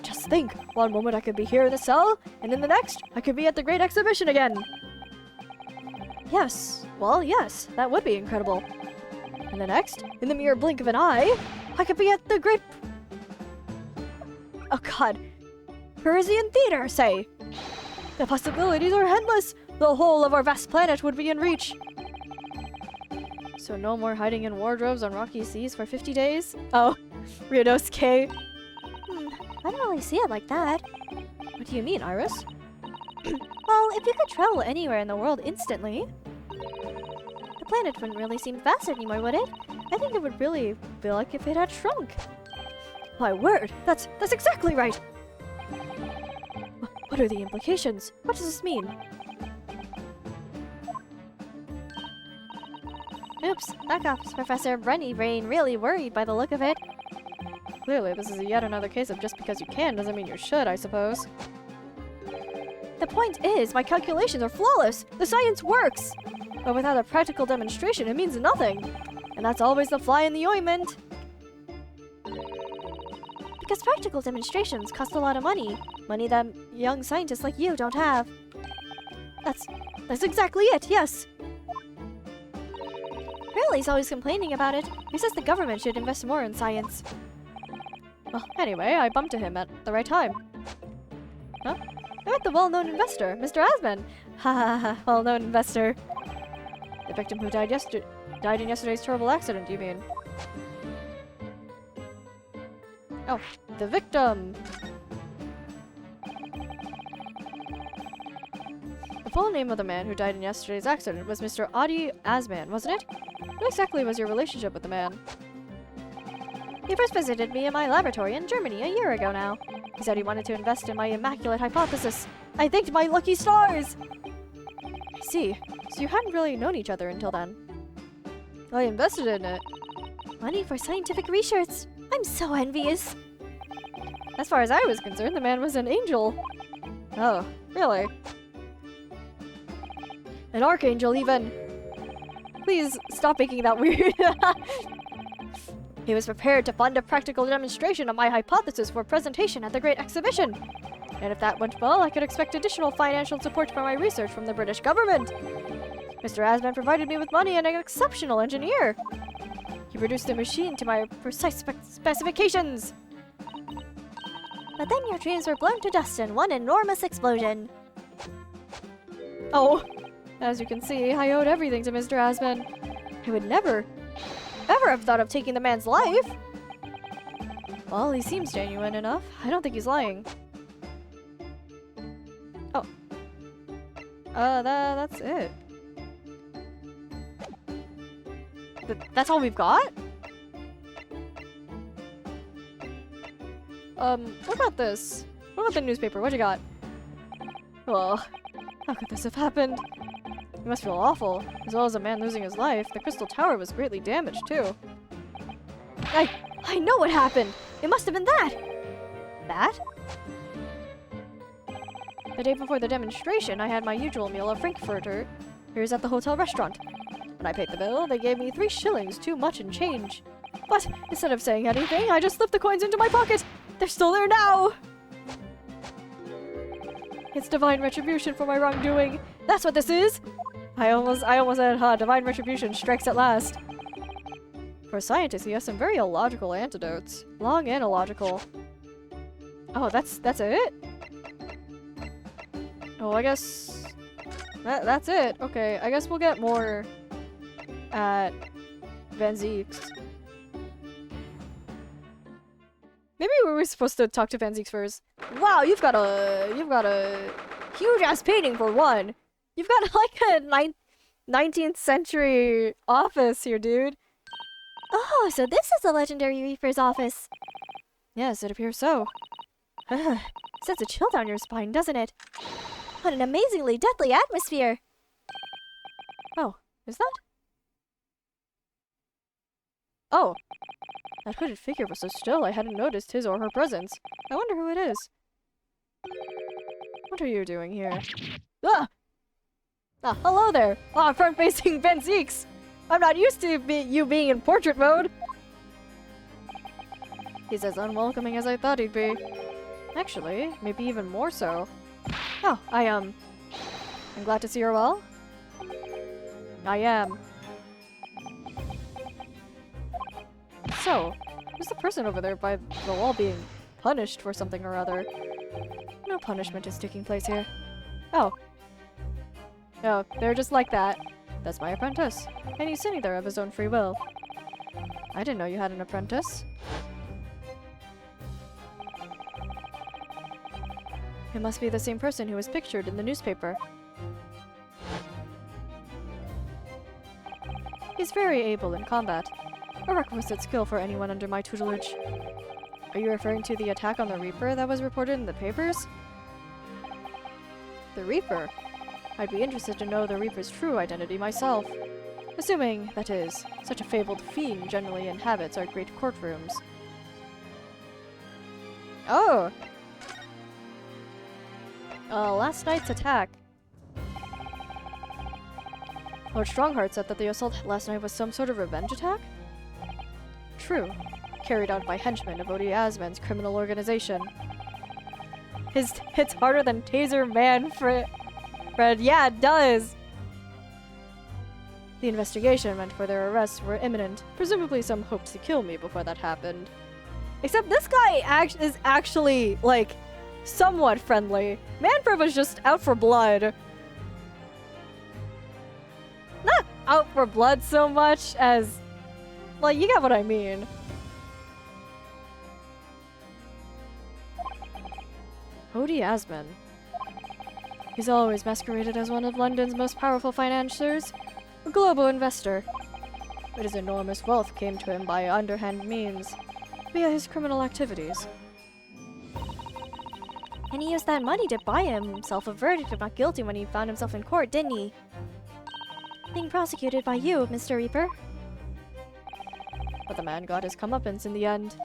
Speaker 1: Just think, one moment I could be here in the cell, and in the next, I could be at the Great Exhibition again! Yes, well, yes, that would be incredible. And the next, in the mere blink of an eye, I could be at the Great... Oh god. Parisian Theater, say! The possibilities are endless! The whole of our vast planet would be in reach! So no more hiding in wardrobes on rocky seas for 50 days? Oh, Ryonosuke.
Speaker 5: I don't really see it like that.
Speaker 1: What do you mean, Iris?
Speaker 5: Well, if you could travel anywhere in the world instantly, the planet wouldn't really seem vast anymore, would it?
Speaker 1: I think it would really feel like if it had shrunk. My word, that's exactly right! What are the implications? What does this mean?
Speaker 5: Oops, that got Professor Brenny Brain really worried by the look of it.
Speaker 1: Clearly, this is yet another case of just because you can doesn't mean you should, I suppose.
Speaker 5: The point is, my calculations are flawless! The science works!
Speaker 1: But without a practical demonstration, it means nothing. And that's always the fly in the ointment.
Speaker 5: Because practical demonstrations cost a lot of money. Money that young scientists like you don't have.
Speaker 1: That's exactly it, yes!
Speaker 5: Riley's always complaining about it. He says the government should invest more in science.
Speaker 1: Well, anyway, I bumped into him at the right time. Huh? I met the well-known investor, Mr. Asman. Ha ha ha, well-known investor. The victim who died in yesterday's terrible accident, you mean? Oh, the victim! The full name of the man who died in yesterday's accident was Mr. Adi Asman, wasn't it? What exactly was your relationship with the man?
Speaker 5: He first visited me in my laboratory in Germany a year ago now.
Speaker 1: He said he wanted to invest in my immaculate hypothesis. I thanked my lucky stars! I see. So you hadn't really known each other until then. I invested in it.
Speaker 5: Money for scientific research. I'm so envious.
Speaker 1: As far as I was concerned, the man was an angel. Oh, really? An archangel, even. Please stop making that weird. He was prepared to fund a practical demonstration of my hypothesis for presentation at the Great Exhibition. And if that went well, I could expect additional financial support for my research from the British government. Mr. Asman provided me with money and an exceptional engineer. He produced a machine to my precise specifications.
Speaker 5: But then your dreams were blown to dust in one enormous explosion.
Speaker 1: Oh, as you can see, I owed everything to Mr. Asman. I would never, ever have thought of taking the man's life. Well, he seems genuine enough. I don't think he's lying. Oh. That's it. That's all we've got? What about this? What about the newspaper? What you got? Oh, how could this have happened? You must feel awful. As well as a man losing his life, the Crystal Tower was greatly damaged, too. I know what happened! It must have been that! That? The day before the demonstration, I had my usual meal of Frankfurter. Here's at the hotel restaurant. When I paid the bill, they gave me 3 shillings too much in change. But instead of saying anything, I just slipped the coins into my pocket! They're still there now! It's divine retribution for my wrongdoing. That's what this is! I almost said, divine retribution strikes at last. For a scientist, he has some very illogical antidotes. Long and illogical. Oh, that's it? Oh, I guess... That's it. Okay, I guess we'll get more at Van Zeek's. Maybe we were supposed to talk to Van Zeek's first. Wow, you've got a huge ass painting for one. You've got like a 19th century office here, dude.
Speaker 5: Oh, so this is the legendary Reaper's office.
Speaker 1: Yes, it appears so.
Speaker 5: Sends a chill down your spine, doesn't it? What an amazingly deadly atmosphere.
Speaker 1: Oh, is that? Oh, that hooded figure was so still I hadn't noticed his or her presence. I wonder who it is. What are you doing here? Ah! Ah, hello there! Ah, front-facing Ben Zeeks! I'm not used to you being in portrait mode! He's as unwelcoming as I thought he'd be. Actually, maybe even more so. Oh, I'm glad to see you're well. I am. So, who's the person over there by the wall being punished for something or other? No punishment is taking place here. Oh. Oh, they're just like that. That's my apprentice. And he's sitting there of his own free will. I didn't know you had an apprentice. It must be the same person who was pictured in the newspaper. He's very able in combat. A requisite skill for anyone under my tutelage. Are you referring to the attack on the Reaper that was reported in the papers? The Reaper? I'd be interested to know the Reaper's true identity myself. Assuming, that is, such a fabled fiend generally inhabits our great courtrooms. Oh! Last night's attack. Lord Strongheart said that the assault last night was some sort of revenge attack? True. Carried out by henchmen of Odie Asman's criminal organization. His hits harder than Taser Man Fred. Yeah, it does! The investigation meant for their arrests were imminent. Presumably some hoped to kill me before that happened. Except this guy is actually, like, somewhat friendly. Manfred was just out for blood. Not out for blood so much as... like, you get what I mean. Odie Asman. He's always masqueraded as one of London's most powerful financiers, a global investor. But his enormous wealth came to him by underhand means, via his criminal activities.
Speaker 5: And he used that money to buy himself a verdict of not guilty when he found himself in court, didn't he? Being prosecuted by you, Mr. Reaper.
Speaker 1: But the man got his comeuppance in the end.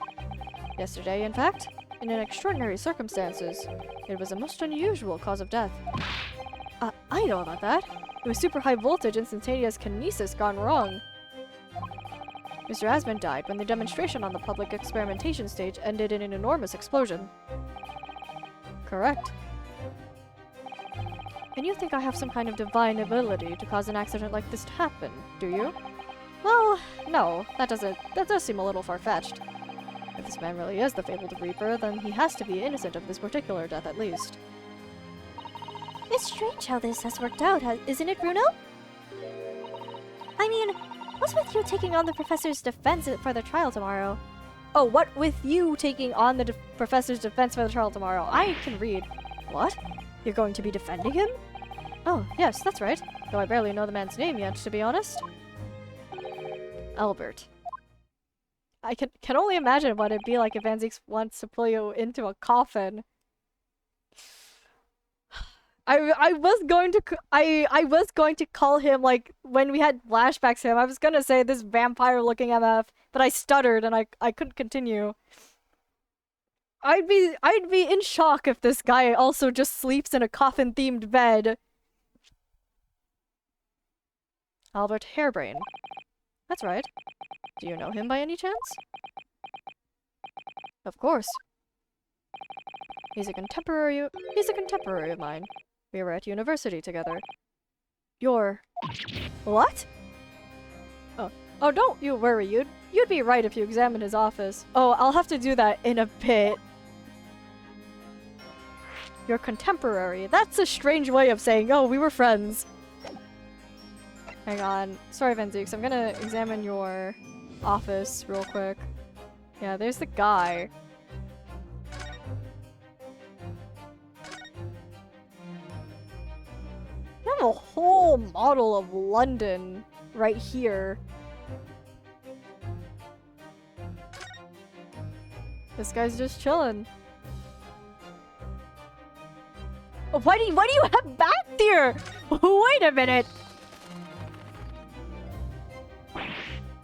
Speaker 1: Yesterday, in fact, in extraordinary circumstances. It was a most unusual cause of death. I know about that. It was super high voltage instantaneous kinesis gone wrong. Mr. Asman died when the demonstration on the public experimentation stage ended in an enormous explosion. Correct. And you think I have some kind of divine ability to cause an accident like this to happen, do you? Well, no, that does seem a little far-fetched. If this man really is the fabled Reaper, then he has to be innocent of this particular death at least.
Speaker 5: It's strange how this has worked out, isn't it, Bruno? I mean, what's with you taking on the professor's defense for the trial tomorrow?
Speaker 1: Oh, what with you taking on the professor's defense for the trial tomorrow? I can read. What? You're going to be defending him? Oh, yes, that's right. Though I barely know the man's name yet, to be honest. Albert. I can only imagine what it'd be like if Van Zieks wants to pull you into a coffin. I was going to call him, like, when we had flashbacks to him, I was gonna say this vampire-looking MF, but I stuttered and I couldn't continue. I'd be in shock if this guy also just sleeps in a coffin-themed bed. Albert Harebrain. That's right. Do you know him by any chance? Of course. He's a contemporary of mine. We were at university together. What? Oh, don't you worry. You'd be right if you examined his office. Oh, I'll have to do that in a bit. Your contemporary. That's a strange way of saying, oh, we were friends. Hang on. Sorry, Van Zieks. I'm gonna examine your office real quick. Yeah, there's the guy. You have a whole model of London right here. This guy's just chilling. Oh, what do you have back there? Wait a minute.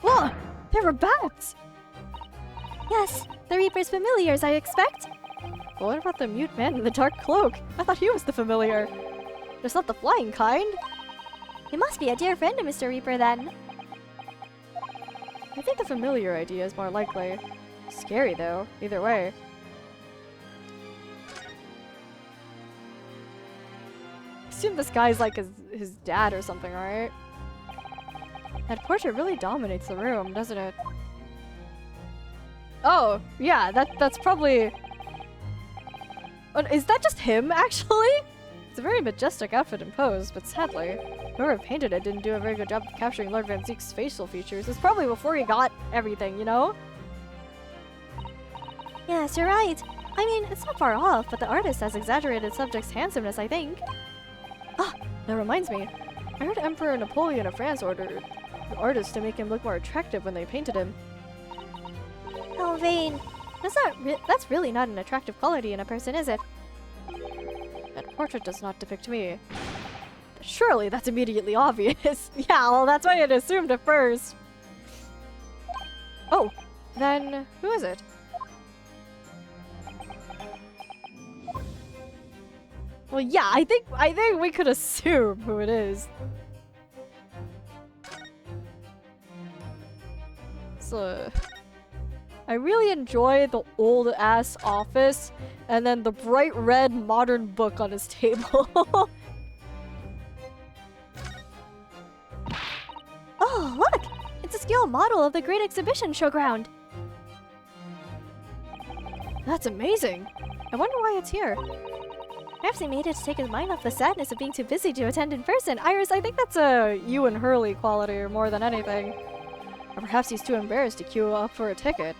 Speaker 1: Whoa, there were bats.
Speaker 5: Yes, the Reaper's familiars, I expect.
Speaker 1: Well, what about the mute man in the dark cloak? I thought he was the familiar. Just not the flying kind.
Speaker 5: He must be a dear friend of Mr. Reaper, then.
Speaker 1: I think the familiar idea is more likely. Scary, though, either way. I assume this guy's like his dad or something, right? That portrait really dominates the room, doesn't it? Oh, yeah, that's probably... Is that just him, actually? It's a very majestic outfit and pose, but sadly, whoever painted it didn't do a very good job of capturing Lord Van Zeek's facial features. It's probably before he got everything, you know?
Speaker 5: Yes, you're right. I mean, it's not far off, but the artist has exaggerated subject's handsomeness, I think.
Speaker 1: Ah, that reminds me. I heard Emperor Napoleon of France ordered the artist to make him look more attractive when they painted him.
Speaker 5: Oh, Vane. That's really not an attractive quality in a person, is it?
Speaker 1: That portrait does not depict me. But surely that's immediately obvious. Yeah, well, that's why I'd assumed at first. Oh, then who is it? Well, yeah, I think we could assume who it is. So, I really enjoy the old-ass office and then the bright red modern book on his table.
Speaker 5: Oh, look! It's a scale model of the Great Exhibition showground.
Speaker 1: That's amazing. I wonder why it's here.
Speaker 5: Perhaps he made it to take his mind off the sadness of being too busy to attend in person.
Speaker 1: Iris, I think that's a you and Hurley quality more than anything. Or perhaps he's too embarrassed to queue up for a ticket.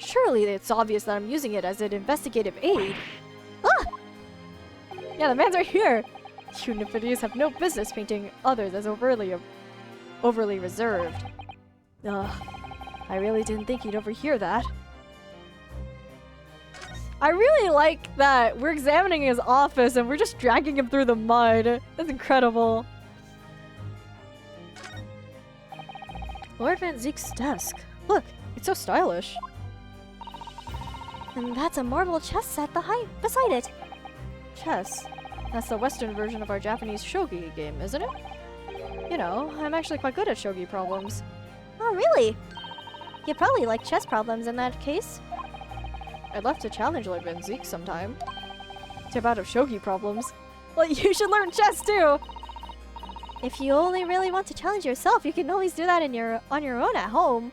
Speaker 1: Surely it's obvious that I'm using it as an investigative aid. Ah! Yeah, the man's right here. You Nymphidines have no business painting others as overly reserved. Ugh, I really didn't think you'd overhear that. I really like that we're examining his office and we're just dragging him through the mud. That's incredible. Lord Van Zeek's desk. Look, it's so stylish.
Speaker 5: And that's a marble chess set beside it.
Speaker 1: Chess? That's the Western version of our Japanese shogi game, isn't it? You know, I'm actually quite good at shogi problems.
Speaker 5: Oh, really? You'd probably like chess problems in that case.
Speaker 1: I'd love to challenge Lord Van Zeek sometime. To a bout of shogi problems. Well, you should learn chess too!
Speaker 5: If you only really want to challenge yourself, you can always do that on your own at home.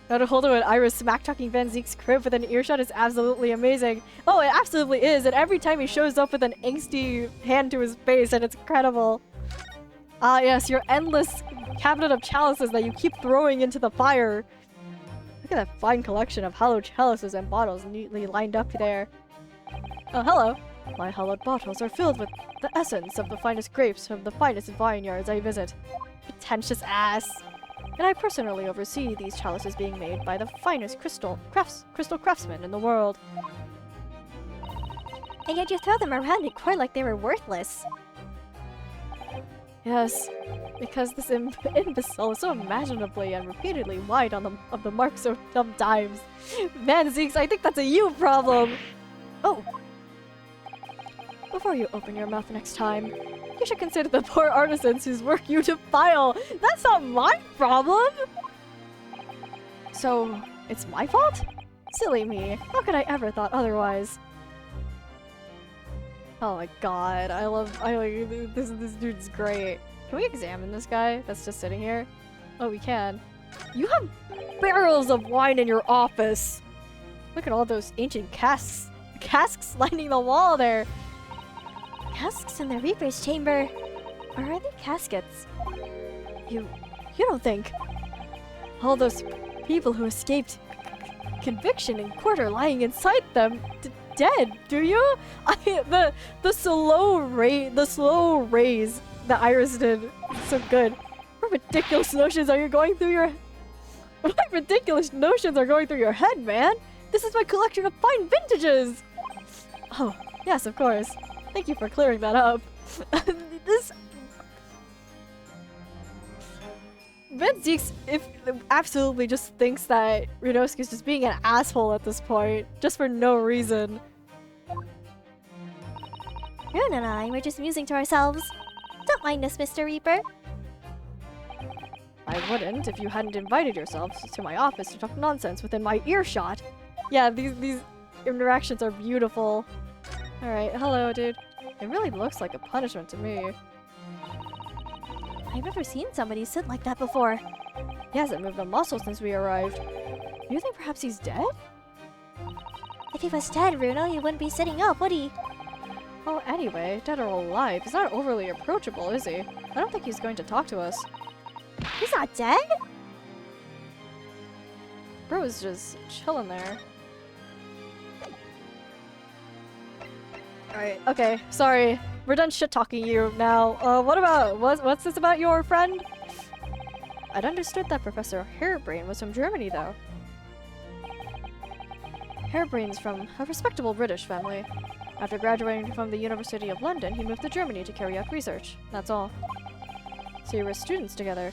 Speaker 1: Now to hold it, Iris smack-talking Van Zeek's crib with an earshot is absolutely amazing. Oh, it absolutely is, and every time he shows up with an angsty hand to his face, and it's incredible. Ah yes, your endless cabinet of chalices that you keep throwing into the fire. Look at that fine collection of hollow chalices and bottles neatly lined up there. Oh, hello. My hollowed bottles are filled with the essence of the finest grapes from the finest vineyards I visit. Pretentious ass. And I personally oversee these chalices being made by the finest crystal craftsmen in the world.
Speaker 5: And yet you throw them around in court like they were worthless.
Speaker 1: Yes, because this imbecile is so imaginably and repeatedly wide of the mark so sometimes. Man, Zeeks, I think that's a you problem! Oh! Before you open your mouth next time, you should consider the poor artisans whose work you defile! That's not my problem! So, it's my fault? Silly me, how could I ever thought otherwise? Oh my god, I like this dude's great. Can we examine this guy that's just sitting here? Oh, we can. You have barrels of wine in your office! Look at all those ancient casks lining the wall there!
Speaker 5: Casks in the Reaper's chamber. Or are they caskets?
Speaker 1: You don't think all those people who escaped conviction in court are lying inside them dead, do you? The slow raise that Iris did so good. What ridiculous notions are going through your head, man? This is my collection of fine vintages. Oh, yes, of course. Thank you for clearing that up. This Van Zeeks absolutely just thinks that Ryunosuke's just being an asshole at this point, just for no reason.
Speaker 5: Rune and I were just musing to ourselves. Don't mind us, Mr. Reaper.
Speaker 1: I wouldn't if you hadn't invited yourself to my office to talk nonsense within my earshot. Yeah, these interactions are beautiful. Alright, hello, dude. It really looks like a punishment to me.
Speaker 5: I've never seen somebody sit like that before.
Speaker 1: He hasn't moved a muscle since we arrived. Do you think perhaps he's dead?
Speaker 5: If he was dead, Bruno, he wouldn't be sitting up, would he?
Speaker 1: Oh, anyway, dead or alive, he's not overly approachable, is he? I don't think he's going to talk to us.
Speaker 5: He's not dead?
Speaker 1: Bro is just chilling there. Alright, okay, sorry. We're done shit-talking you now. What's this about your friend? I'd understood that Professor Harebrain was from Germany, though. Harebrain's from a respectable British family. After graduating from the University of London, he moved to Germany to carry out research. That's all. So you were students together.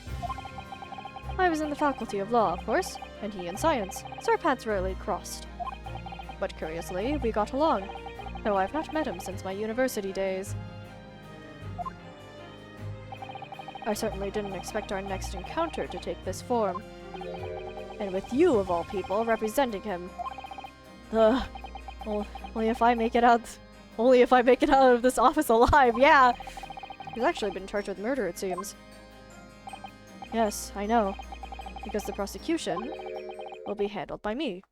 Speaker 1: I was in the Faculty of Law, of course, and he in Science, so our paths rarely crossed. But curiously, we got along, though I've not met him since my university days. I certainly didn't expect our next encounter to take this form. And with you, of all people, representing him. Ugh. Well, only if I make it out of this office alive, yeah! He's actually been charged with murder, it seems. Yes, I know. Because the prosecution will be handled by me.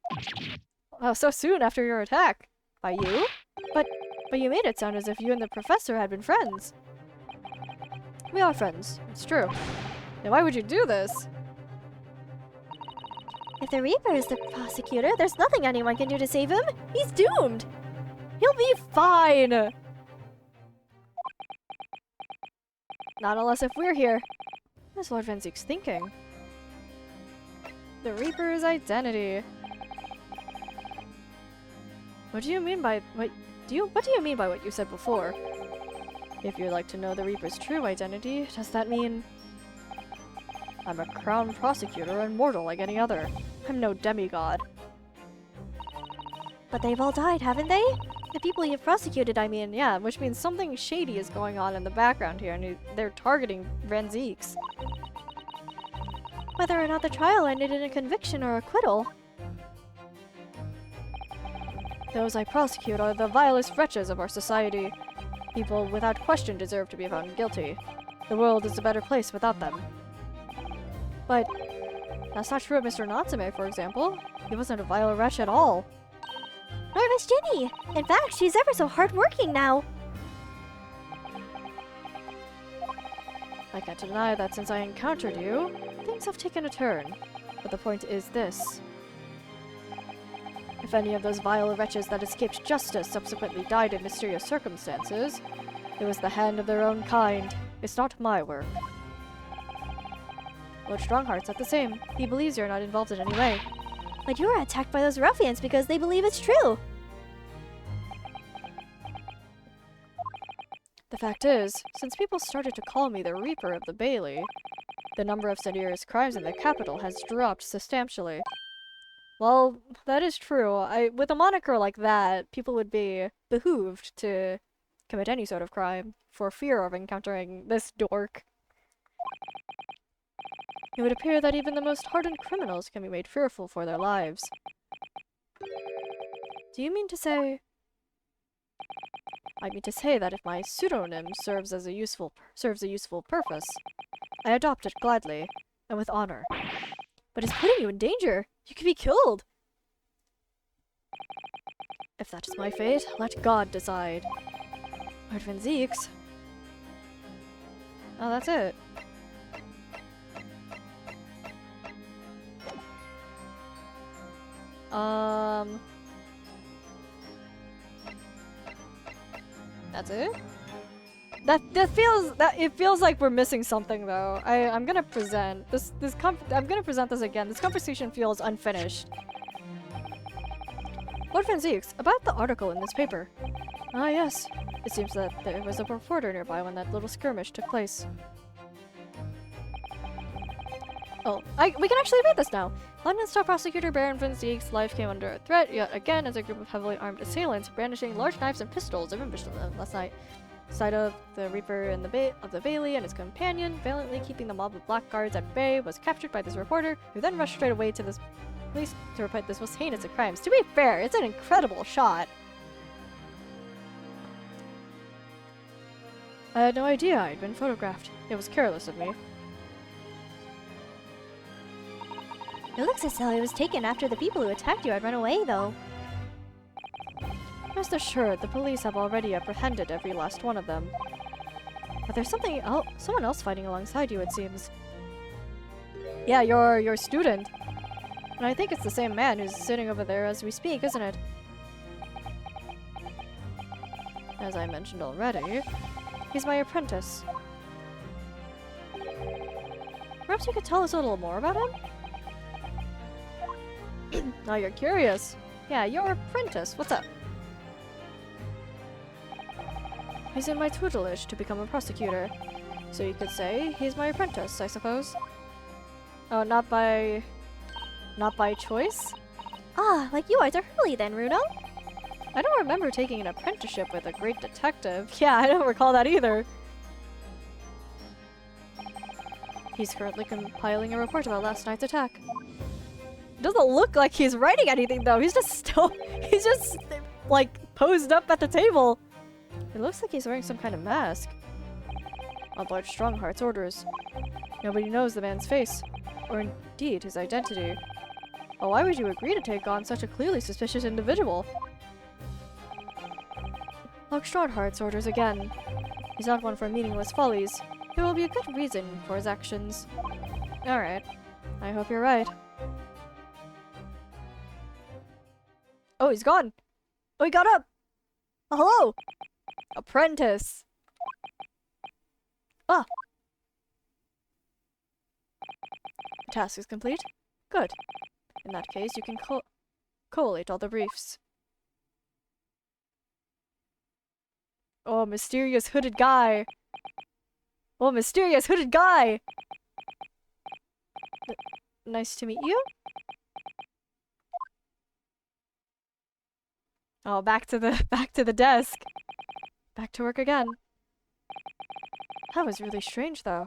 Speaker 1: Oh, so soon after your attack. By you? But you made it sound as if you and the professor had been friends. We are friends, it's true. Now why would you do this?
Speaker 5: If the Reaper is the prosecutor, there's nothing anyone can do to save him. He's doomed.
Speaker 1: He'll be fine! Not unless if we're here. What's Lord Van Zeek's thinking? The Reaper's identity. What do you mean by what do you mean by what you said before? If you'd like to know the Reaper's true identity, does that mean I'm a crown prosecutor and mortal like any other? I'm no demigod.
Speaker 5: But they've all died, haven't they?
Speaker 1: The people you've prosecuted, I mean, yeah, which means something shady is going on in the background here, and they're targeting Van Zeeks.
Speaker 5: Whether or not the trial ended in a conviction or acquittal.
Speaker 1: Those I prosecute are the vilest wretches of our society. People without question deserve to be found guilty. The world is a better place without them. But that's not true of Mr. Natsume, for example. He wasn't a vile wretch at all.
Speaker 5: Nor was Ginny. In fact, she's ever so hardworking now.
Speaker 1: I can't deny that since I encountered you, things have taken a turn. But the point is this. If any of those vile wretches that escaped justice subsequently died in mysterious circumstances, it was the hand of their own kind. It's not my work. Lord Strongheart said the same. He believes you're not involved in any way.
Speaker 5: But you were attacked by those ruffians because they believe it's true.
Speaker 1: The fact is, since people started to call me the Reaper of the Bailey, the number of serious crimes in the capital has dropped substantially. Well, that is true. With a moniker like that, people would be behooved to commit any sort of crime for fear of encountering this dork. It would appear that even the most hardened criminals can be made fearful for their lives. Do you mean to say... I mean to say that if my pseudonym serves a useful purpose, I adopt it gladly, and with honor. But it's putting you in danger. You could be killed. If that is my fate, let God decide. Lord Van Zeeks. Oh, that's it. That's it? It feels like we're missing something though. I'm gonna present I'm gonna present this again. This conversation feels unfinished. Lord Van Zeeks, about the article in this paper. Ah yes. It seems that there was a reporter nearby when that little skirmish took place. Oh, we can actually read this now. London Star Prosecutor Baron Van Zeek's life came under threat yet again as a group of heavily armed assailants brandishing large knives and pistols ambushed them last night. Sight of the Reaper and the Bailey and his companion, valiantly keeping the mob of blackguards at bay, was captured by this reporter, who then rushed straight away to this police to report this most heinous of crimes. To be fair, it's an incredible shot. I had no idea I'd been photographed. It was careless of me.
Speaker 5: It looks as though it was taken after the people who attacked you had run away, though.
Speaker 1: Rest assured, the police have already apprehended every last one of them. But there's someone else fighting alongside you, it seems. Yeah, your student. And I think it's the same man who's sitting over there as we speak, isn't it? As I mentioned already, he's my apprentice. Perhaps you could tell us a little more about him? Now you're curious. Yeah, your apprentice. What's up? He's in my tutelage to become a prosecutor. So you could say he's my apprentice, I suppose. Oh, not by choice?
Speaker 5: Ah, like you are to Hurley then, Runo.
Speaker 1: I don't remember taking an apprenticeship with a great detective. Yeah, I don't recall that either. He's currently compiling a report about last night's attack. It doesn't look like he's writing anything though. He's just like posed up at the table. It looks like he's wearing some kind of mask. On Lord Strongheart's orders. Nobody knows the man's face, or indeed his identity. Well, why would you agree to take on such a clearly suspicious individual? Lord Strongheart's orders again. He's not one for meaningless follies. There will be a good reason for his actions. Alright. I hope you're right. Oh, he's gone! Oh, he got up! Oh, hello! Apprentice! Ah! The task is complete? Good. In that case, you can collate all the briefs. Oh, mysterious hooded guy! Oh, mysterious hooded guy! Nice to meet you. Oh, back to the desk. Back to work again. That was really strange, though.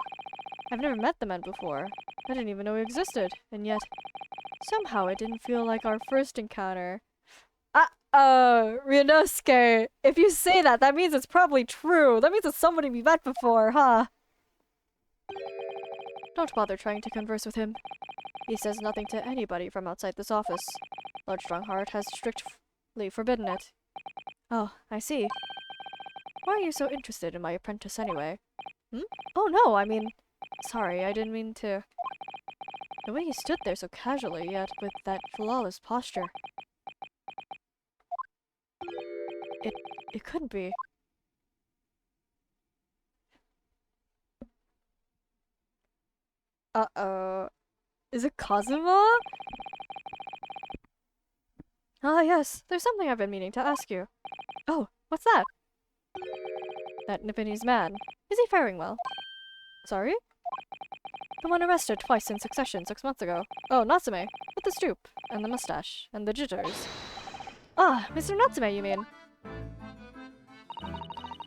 Speaker 1: I've never met the man before. I didn't even know he existed, and yet somehow it didn't feel like our first encounter. Ryunosuke, if you say that, that means it's probably true. That means it's somebody we met before, huh? Don't bother trying to converse with him. He says nothing to anybody from outside this office. Lord Strongheart has strictly forbidden it. Oh, I see. Why are you so interested in my apprentice anyway? Hmm? Oh no, I mean... Sorry, I didn't mean to... The way he stood there so casually, yet with that flawless posture. It couldn't be. Uh-oh. Is it Kazuma? Ah, yes. There's something I've been meaning to ask you. Oh, what's that? That Nipponese man. Is he faring well? Sorry? The one arrested twice in succession 6 months ago. Oh, Natsume. With the stoop, and the mustache, and the jitters. Ah, Mr. Natsume, you mean?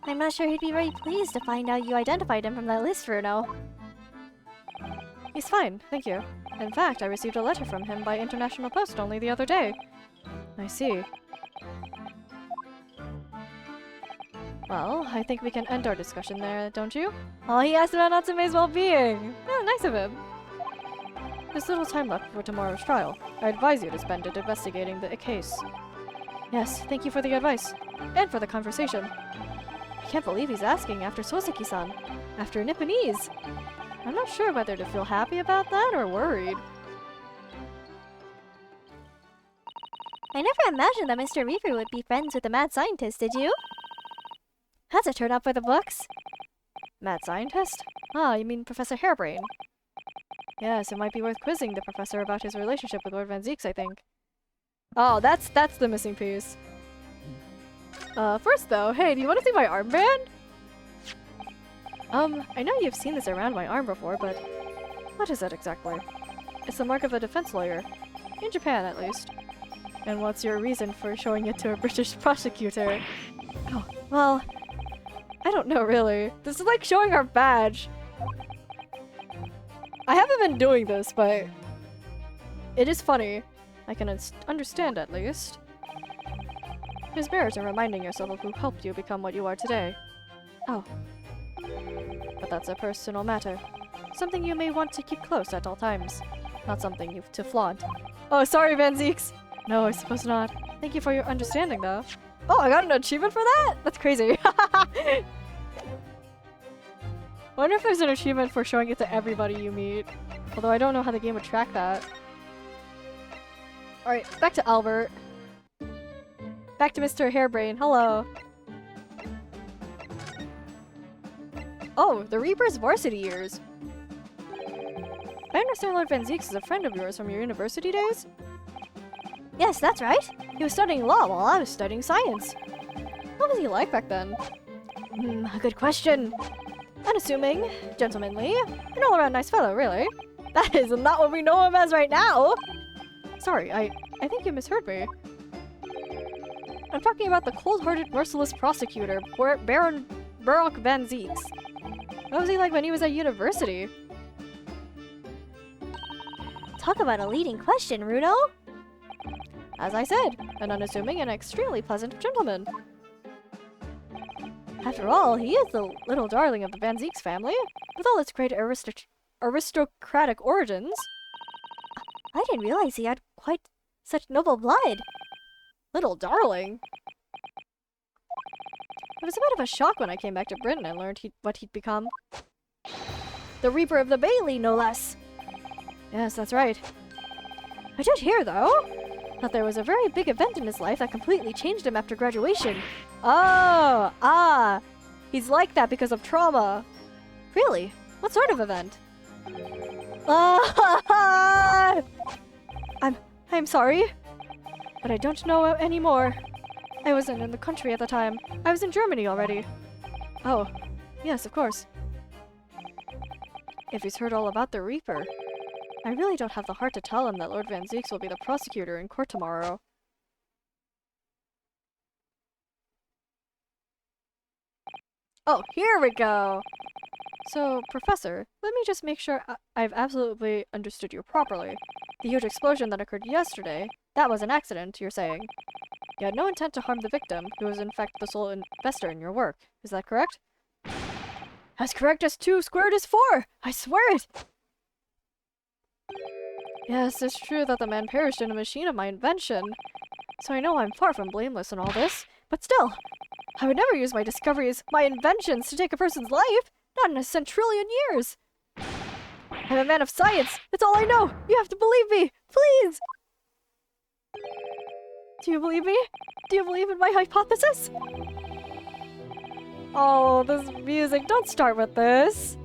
Speaker 5: I'm not sure he'd be very pleased to find out you identified him from that list, Runo.
Speaker 1: He's fine, thank you. In fact, I received a letter from him by international post only the other day. I see. Well, I think we can end our discussion there, don't you? Oh, he asked about Natsume's well-being! Oh, nice of him! There's little time left before tomorrow's trial. I advise you to spend it investigating the case. Yes, thank you for the advice. And for the conversation. I can't believe he's asking after Soseki-san. After Nipponese. I'm not sure whether to feel happy about that or worried.
Speaker 5: I never imagined that Mr. Reaver would be friends with the mad scientist, did you? How's it turn out for the books?
Speaker 1: Mad scientist? Ah, you mean Professor Harebrain? Yes, it might be worth quizzing the professor about his relationship with Lord Van Zieks, I think. Oh, that's the missing piece. First though, hey, do you want to see my armband? I know you've seen this around my arm before, but what is it exactly? It's the mark of a defense lawyer. In Japan, at least. And what's your reason for showing it to a British prosecutor? Oh, well, I don't know really. This is like showing our badge. I haven't been doing this, but it is funny. I can understand at least. His merits in reminding yourself of who helped you become what you are today. Oh. But that's a personal matter. Something you may want to keep close at all times. Not something you've to flaunt. Oh, sorry, Van Zieks! No, I suppose not. Thank you for your understanding, though. Oh, I got an achievement for that? That's crazy. Wonder if there's an achievement for showing it to everybody you meet. Although I don't know how the game would track that. Alright, back to Albert. Back to Mr. Hairbrain. Hello. Oh, the Reaper's varsity years. I understand Lord Van Zeeks is a friend of yours from your university days?
Speaker 5: Yes, that's right.
Speaker 1: He was studying law while I was studying science. What was he like back then?
Speaker 5: A good question.
Speaker 1: Unassuming, gentlemanly, an all-around nice fellow, really. That is not what we know him as right now! Sorry, I think you misheard me. I'm talking about the cold-hearted, merciless prosecutor, Baron Baroque Van Zeeks. What was he like when he was at university?
Speaker 5: Talk about a leading question, Runo.
Speaker 1: As I said, an unassuming and extremely pleasant gentleman. After all, he is the little darling of the Van Zeeks family, with all its great aristocratic origins.
Speaker 5: I didn't realize he had quite such noble blood.
Speaker 1: Little darling? It was a bit of a shock when I came back to Britain and learned what he'd become. The Reaper of the Bailey, no less! Yes, that's right. I did hear, though, that there was a very big event in his life that completely changed him after graduation. Oh! Ah! He's like that because of trauma. Really? What sort of event? Ah! I'm sorry, but I don't know anymore. I wasn't in the country at the time. I was in Germany already. Oh, yes, of course. If he's heard all about the Reaper, I really don't have the heart to tell him that Lord Van Zeeks will be the prosecutor in court tomorrow. Oh, here we go! So, Professor, let me just make sure I've absolutely understood you properly. The huge explosion that occurred yesterday, that was an accident, you're saying. You had no intent to harm the victim, who was in fact the sole investor in your work. Is that correct? As correct as 2 squared is 4! I swear it! Yes, it's true that the man perished in a machine of my invention. So I know I'm far from blameless in all this, but still, I would never use my discoveries, my inventions, to take a person's life! Not in a centrillion years! I'm a man of science! It's all I know! You have to believe me! Please! Do you believe me? Do you believe in my hypothesis? Oh, this music, don't start with this!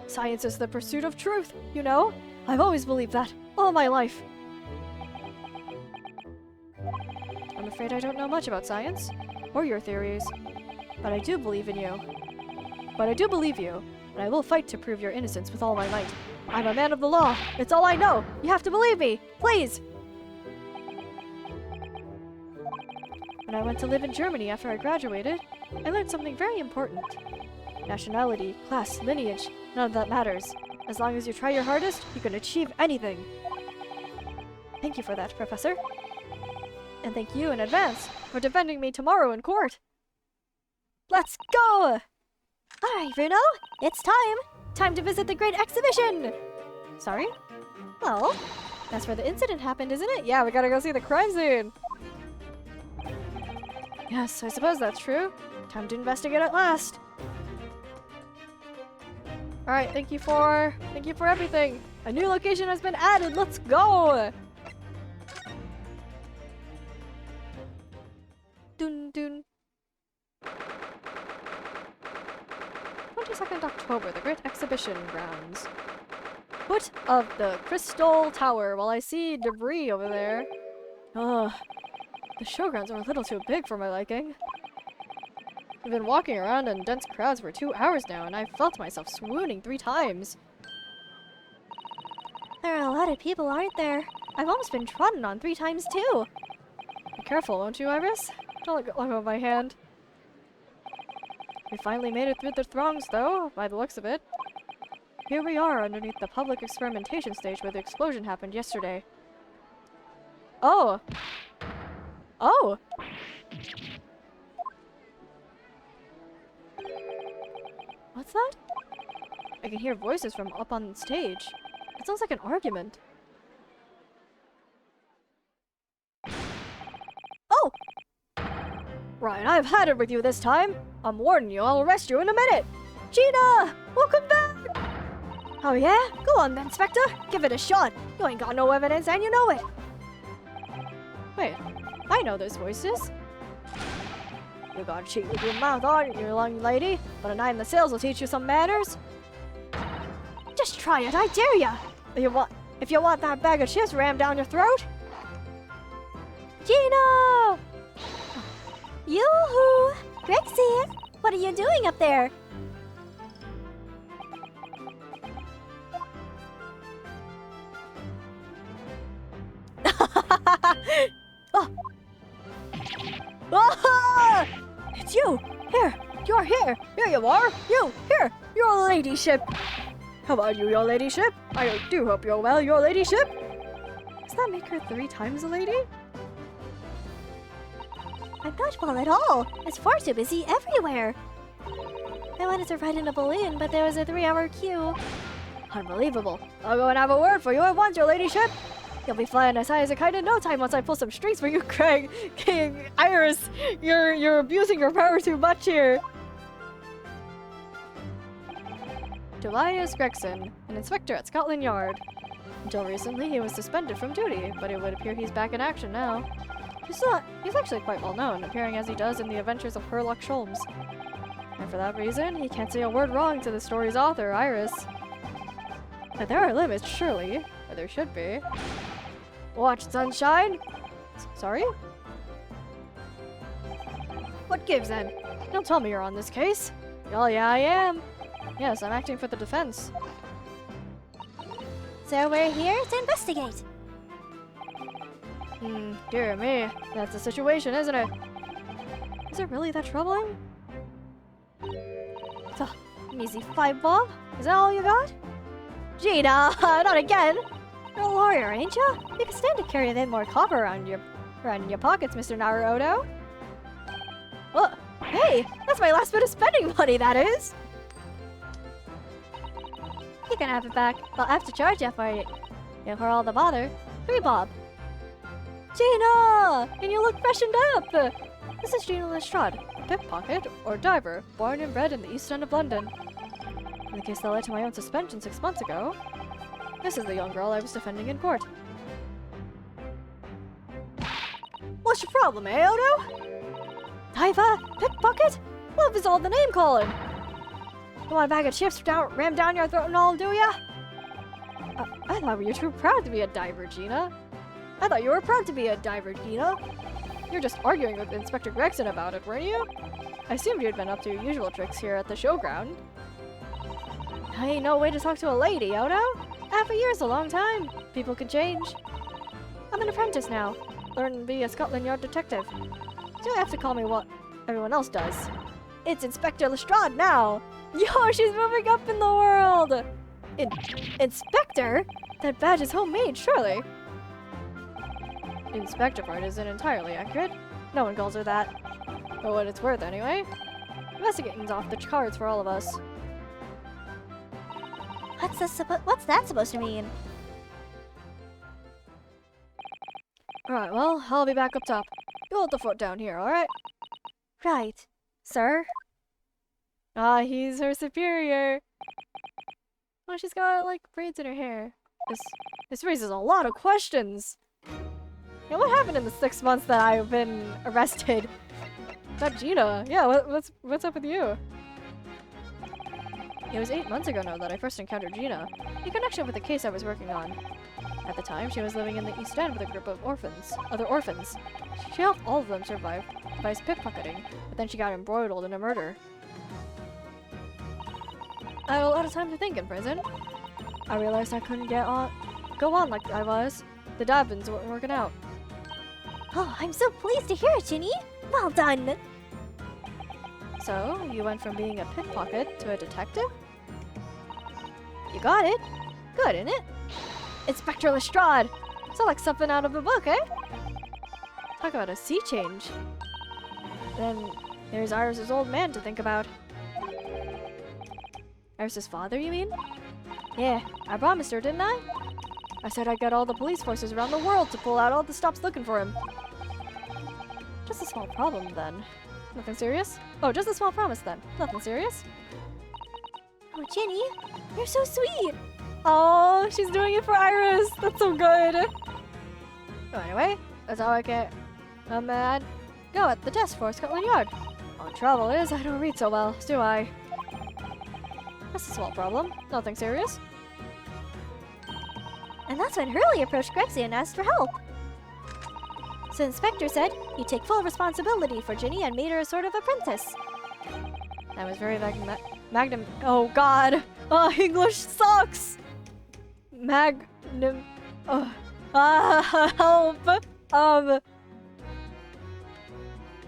Speaker 1: Science is the pursuit of truth, you know? I've always believed that, all my life. I'm afraid I don't know much about science, or your theories, but I do believe in you. But I do believe you, and I will fight to prove your innocence with all my might. I'm a man of the law. It's all I know. You have to believe me. Please. When I went to live in Germany after I graduated, I learned something very important. Nationality, class, lineage, none of that matters. As long as you try your hardest, you can achieve anything. Thank you for that, Professor. And thank you in advance for defending me tomorrow in court. Let's go!
Speaker 5: Alright, Bruno, it's time! Time to visit the Great Exhibition!
Speaker 1: Sorry? Well, that's where the incident happened, isn't it? Yeah, we gotta go see the crime scene! Yes, I suppose that's true. Time to investigate at last. Alright, thank you for everything! A new location has been added, let's go! Dun dun. 22nd October, the Great Exhibition Grounds. Foot of the Crystal Tower, while I see debris over there. Ugh. The showgrounds are a little too big for my liking. We've been walking around in dense crowds for 2 hours now, and I've felt myself swooning 3 times.
Speaker 5: There are a lot of people, aren't there? I've almost been trodden on 3 times too.
Speaker 1: Be careful, won't you, Iris? Don't let go of my hand. We finally made it through the throngs, though, by the looks of it. Here we are underneath the public experimentation stage where the explosion happened yesterday. Oh! Oh! What's that? I can hear voices from up on stage. It sounds like an argument.
Speaker 5: Oh!
Speaker 1: Right, I've had it with you this time. I'm warning you, I'll arrest you in a minute. Gina! Welcome back! Oh yeah? Go on then, Spectre. Give it a shot. You ain't got no evidence and you know it. Wait, I know those voices. You gotta cheat with your mouth on, you young lady. But a night in the sales will teach you some manners. Just try it, I dare ya. If you want that bag of chips rammed down your throat.
Speaker 5: Gina! Yoo-hoo! Grexy, what are you doing up there?
Speaker 1: Oh. Ah! It's you! Here! You're here! Here you are! You! Here! Your ladyship! How about you, your ladyship? I do hope you're well, your ladyship! Does that make her 3 times a lady?
Speaker 5: I'm not well at all. It's far too busy everywhere. I wanted to ride in a balloon, but there was a 3-hour queue.
Speaker 1: Unbelievable. I'll go and have a word for you at once, your ladyship. You'll be flying as high as a kite in no time once I pull some strings for you, Craig. King Iris, you're abusing your power too much here. Tobias Gregson, an inspector at Scotland Yard. Until recently, he was suspended from duty, but it would appear he's back in action now. He's actually quite well known, appearing as he does in the adventures of Herlock Sholmes. And for that reason, he can't say a word wrong to the story's author, Iris. But there are limits, surely. Or there should be. Watch, sunshine! Sorry? What gives then? Don't tell me you're on this case. Oh yeah, I am. Yes, I'm acting for the defense.
Speaker 5: So we're here to investigate.
Speaker 1: Dear me. That's the situation, isn't it? Is it really that troubling? So, an easy 5 bob? Is that all you got? Gina, not again! You're a lawyer, ain't ya? You can stand to carry a bit more copper around your pockets, Mr. Naruto. Oh, hey! That's my last bit of spending money, that is! You can have it back. I'll have to charge you for it. Yeah, for all the bother. 3 bob. Gina! And you look freshened up! This is Gina Lestrade, a pickpocket or diver, born and bred in the East End of London. In the case that led to my own suspension 6 months ago, this is the young girl I was defending in court. What's your problem, eh, Odo? Diva? Pickpocket? Love is all the name calling. You want a bag of chips rammed down your throat and all, do ya? I thought you were too proud to be a diver, Gina. I thought you were proud to be a diver, Gina. You were just arguing with Inspector Gregson about it, weren't you? I assumed you'd been up to your usual tricks here at the showground. Ain't no way to talk to a lady, Odo. Half a year's a long time. People can change. I'm an apprentice now. Learn to be a Scotland Yard detective. So you have to call me what everyone else does. It's Inspector Lestrade now. Yo, she's moving up in the world. Inspector? That badge is homemade, surely. Inspector part isn't entirely accurate. No one calls her that. For what it's worth, anyway. Investigating's off the cards for all of us.
Speaker 5: What's that supposed to mean?
Speaker 1: Alright, well, I'll be back up top. You hold the fort down here, alright?
Speaker 5: Right.
Speaker 1: Sir? Ah, he's her superior. Oh, she's got, like, braids in her hair. This raises a lot of questions. Yeah, what happened in the 6 months that I've been arrested? That Gina. Yeah, what's up with you? It was 8 months ago now that I first encountered Gina, in connection with the case I was working on. At the time, she was living in the East End with a group of other orphans. She helped all of them survive by pickpocketing, but then she got embroiled in a murder. I had a lot of time to think in prison. I realized I couldn't go on like I was. The Dobbins weren't working out.
Speaker 5: Oh, I'm so pleased to hear it, Ginny. Well done.
Speaker 1: So, you went from being a pickpocket to a detective? You got it. Good, isn't it? Inspector Lestrade! Sounds like something out of a book, eh? Talk about a sea change. Then, there's Iris's old man to think about. Iris's father, you mean? Yeah, I promised her, didn't I? I said I'd get all the police forces around the world to pull out all the stops looking for him. Just a small problem, then. Nothing serious? Oh, just a small promise then. Nothing serious?
Speaker 5: Oh, Ginny, you're so sweet.
Speaker 1: Oh, she's doing it for Iris. That's so good. So anyway, that's how I can go at the desk for Scotland Yard. Only trouble is I don't read so well, do I? That's a small problem. Nothing serious.
Speaker 5: And that's when Hurley approached Grexy and asked for help. So Inspector said he'd take full responsibility for Ginny and made her a sort of apprentice.
Speaker 1: That was very magnum. Oh God! English sucks. Magnum. Help.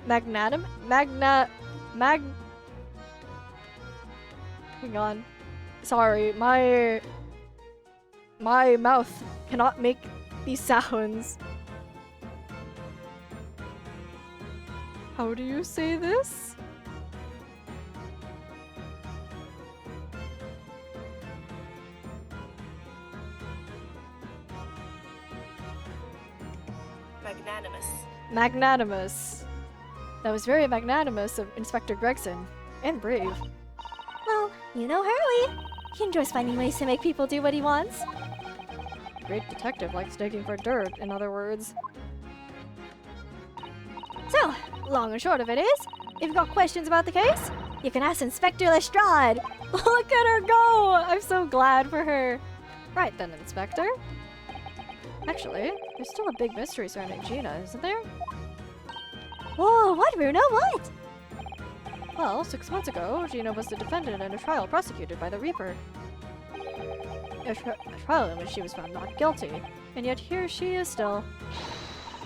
Speaker 1: Magnatum. Hang on. Sorry, my mouth cannot make these sounds. How do you say this?
Speaker 6: Magnanimous.
Speaker 1: Magnanimous. That was very magnanimous of Inspector Gregson. And brave.
Speaker 5: Well, you know Hurley. He enjoys finding ways to make people do what he wants.
Speaker 1: Great detective likes digging for dirt, in other words.
Speaker 5: So, long and short of it is, if you've got questions about the case, you can ask Inspector Lestrade.
Speaker 1: Look at her go! I'm so glad for her. Right then, Inspector. Actually, there's still a big mystery surrounding Gina, isn't there?
Speaker 5: Whoa, what, Bruno? What?
Speaker 1: Well, 6 months ago, Gina was the defendant in a trial prosecuted by the Reaper. A trial in which she was found not guilty, and yet here she is still.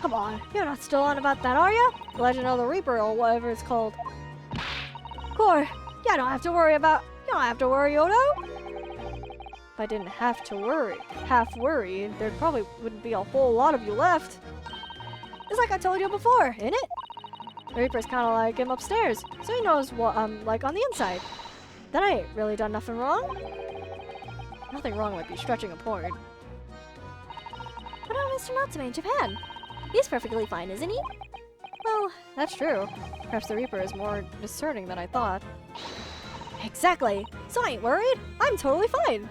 Speaker 1: Come on, you're not still on about that, are you? The Legend of the Reaper, or whatever it's called. Core, you don't have to worry, Odo. If I didn't have to worry, there probably wouldn't be a whole lot of you left. It's like I told you before, ain't it? The Reaper's kinda like him upstairs, so he knows what I'm like on the inside. Then I ain't really done nothing wrong. Nothing wrong with you stretching a point.
Speaker 5: What about Mr. Natsume in Japan? He's perfectly fine, isn't he?
Speaker 1: Well, that's true. Perhaps the Reaper is more discerning than I thought.
Speaker 5: Exactly. So I ain't worried. I'm totally fine.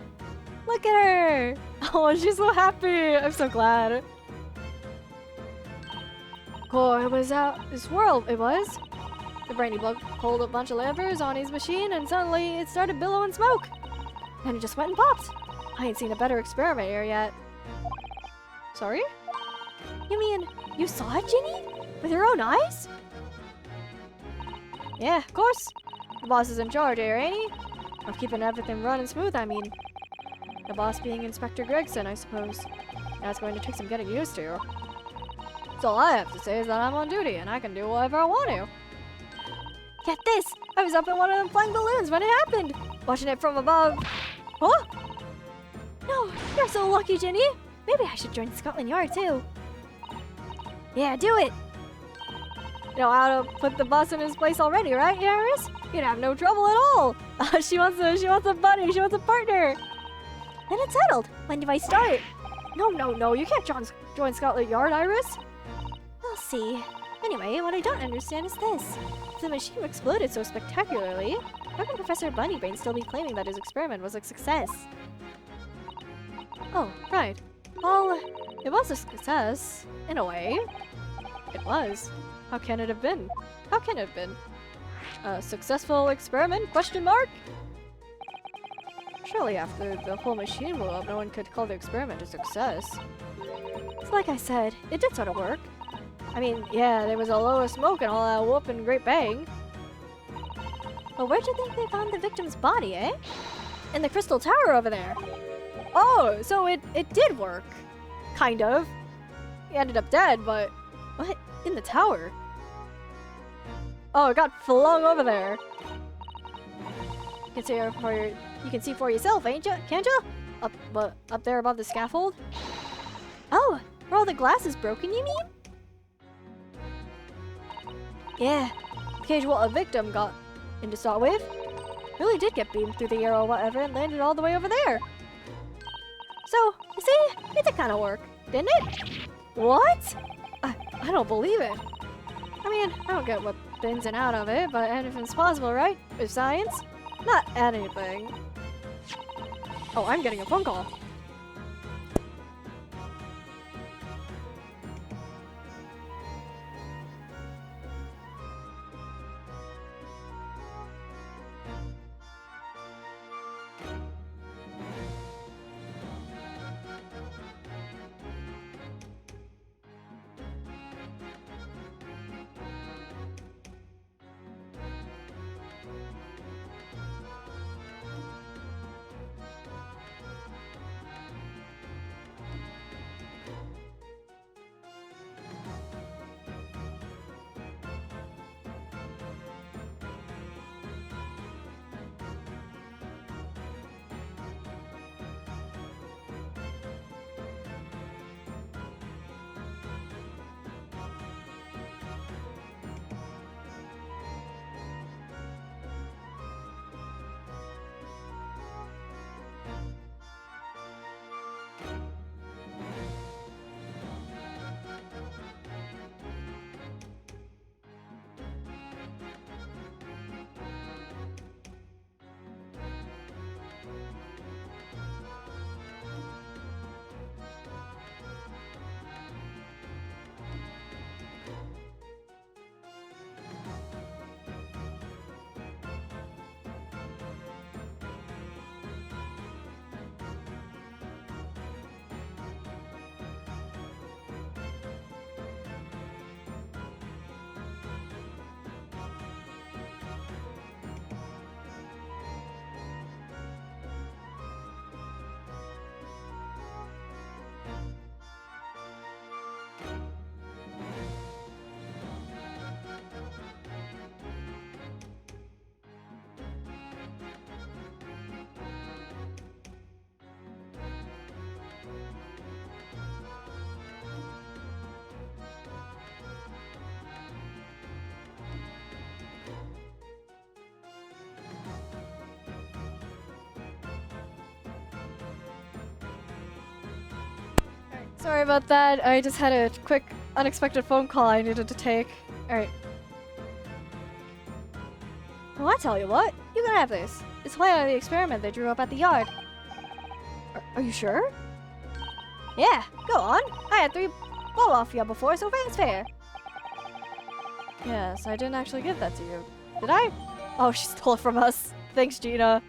Speaker 1: Look at her! Oh, she's so happy! I'm so glad. Core, it was out this world, it was. The brainy bloke pulled a bunch of levers on his machine and suddenly it started billowing smoke. And it just went and popped. I ain't seen a better experiment here yet. Sorry?
Speaker 5: You mean you saw it, Ginny? With your own eyes?
Speaker 1: Yeah, of course. The boss is in charge here, ain't he? Of keeping everything running smooth, I mean. The boss being Inspector Gregson, I suppose. That's going to take some getting used to. So all I have to say is that I'm on duty and I can do whatever I want to.
Speaker 5: Get this! I was up in one of them flying balloons when it happened!
Speaker 1: Watching it from above. Huh?
Speaker 5: No, you're so lucky, Ginny! Maybe I should join Scotland Yard too. Yeah, do it!
Speaker 1: You know how to put the boss in his place already, right, Iris? You'd have no trouble at all. She wants a buddy. She wants a partner.
Speaker 5: Then it's settled. When do I start?
Speaker 1: No. You can't join Scotland Yard, Iris.
Speaker 5: I'll see. Anyway, what I don't understand is this. If the machine exploded so spectacularly, how can Professor Bunnybrain still be claiming that his experiment was a success?
Speaker 1: Oh, right. Well, it was a success, in a way. It was. How can it have been? A successful experiment? Question mark? Surely after the whole machine blew up, no one could call the experiment a success.
Speaker 5: It's like I said, it did sort of work.
Speaker 1: I mean, yeah, there was a load of smoke and all that whoop and great bang.
Speaker 5: But where do you think they found the victim's body, eh?
Speaker 1: In the crystal tower over there. Oh, so it did work. Kind of. He ended up dead, but... What? In the tower? Oh, it got flung over there. You can see for yourself, ain't you? Can't you? Up there above the scaffold?
Speaker 5: Oh, where all the glass is broken, you mean?
Speaker 1: Yeah, the cage what a victim got in to start with. Really did get beamed through the air or whatever and landed all the way over there. So, you see, it did kind of work, didn't it? What? I don't believe it. I mean, I don't get what the ins and out of it, but anything's possible, right? With science? Not anything. Oh, I'm getting a phone call. Sorry about that. I just had a quick, unexpected phone call I needed to take. Alright. Well, I tell you what. You can have this. It's plan of the experiment they drew up at the yard. Are you sure? Yeah, go on. I had 3 Bolofia before, so fair's fair. Yes, I didn't actually give that to you. Did I? Oh, she stole it from us. Thanks, Gina.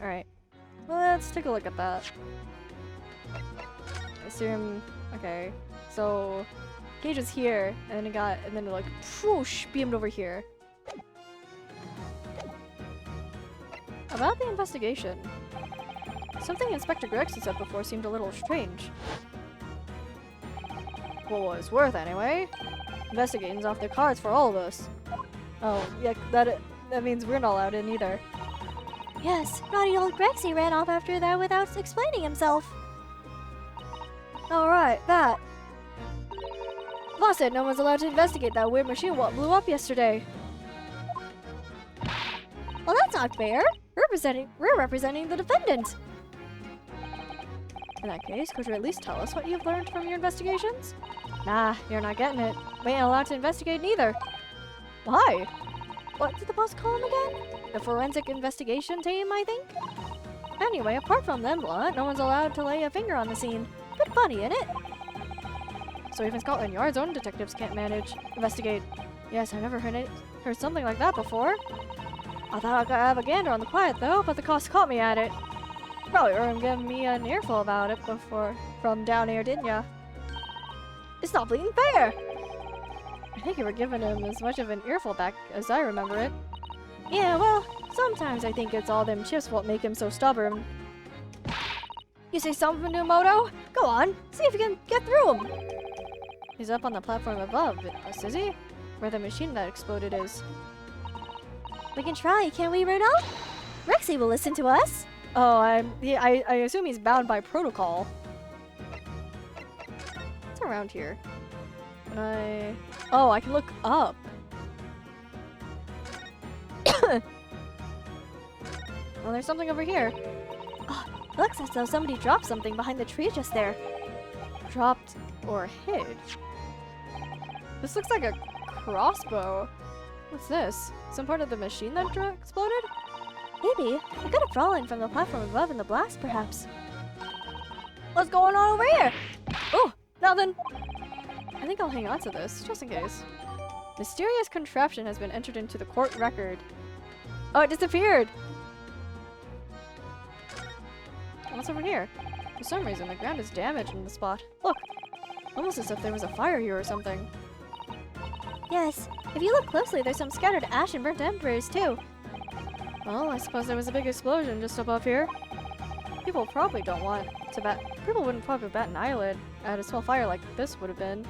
Speaker 1: Alright. Well, let's take a look at that. Assume. Okay. So, Gage is here, and then it like, whoosh, beamed over here. About the investigation. Something Inspector Grexy said before seemed a little strange. Well, what it's worth, anyway. Investigating's off the cards for all of us. Oh, yeah, that means we're not allowed in either.
Speaker 5: Yes, naughty old Grexy ran off after that without explaining himself.
Speaker 1: Alright, that. Boss said no one's allowed to investigate that weird machine what blew up yesterday.
Speaker 5: Well, that's not fair. We're representing the defendant.
Speaker 1: In that case, could you at least tell us what you've learned from your investigations? Nah, you're not getting it. We ain't allowed to investigate neither. Why? What did the boss call him again? The forensic investigation team, I think? Anyway, apart from them lot, no one's allowed to lay a finger on the scene. Bit funny, innit? So even Scotland Yard's own detectives can't investigate. Yes, I never heard something like that before. I thought I could have a gander on the quiet though, but the cost caught me at it. Probably were giving me an earful about it before from down here, didn't ya? It's not bleeding fair! I think you were giving him as much of an earful back as I remember it. Yeah, well, sometimes I think it's all them chips what make him so stubborn. You say something, Numoto? Go on, see if you can get through him. He's up on the platform above, is he? Where the machine that exploded is.
Speaker 5: We can try, can't we, Bruno? Rexy will listen to us.
Speaker 1: Oh, I assume he's bound by protocol. What's around here? Oh, I can look up. Well, there's something over here.
Speaker 5: Oh, looks as though somebody dropped something behind the tree just there.
Speaker 1: Dropped or hid. This looks like a crossbow. What's this? Some part of the machine that exploded?
Speaker 5: Maybe. It could have fallen from the platform above in the blast, perhaps.
Speaker 1: What's going on over here? Oh, nothing. I think I'll hang on to this, just in case. Mysterious contraption has been entered into the court record. Oh, it disappeared! What's over here? For some reason, the ground is damaged in the spot. Look! Almost as if there was a fire here or something.
Speaker 5: Yes. If you look closely, there's some scattered ash and burnt embers, too.
Speaker 1: Well, I suppose there was a big explosion just above here. People probably don't want to bat- People wouldn't probably bat an eyelid at a small fire like this would have been.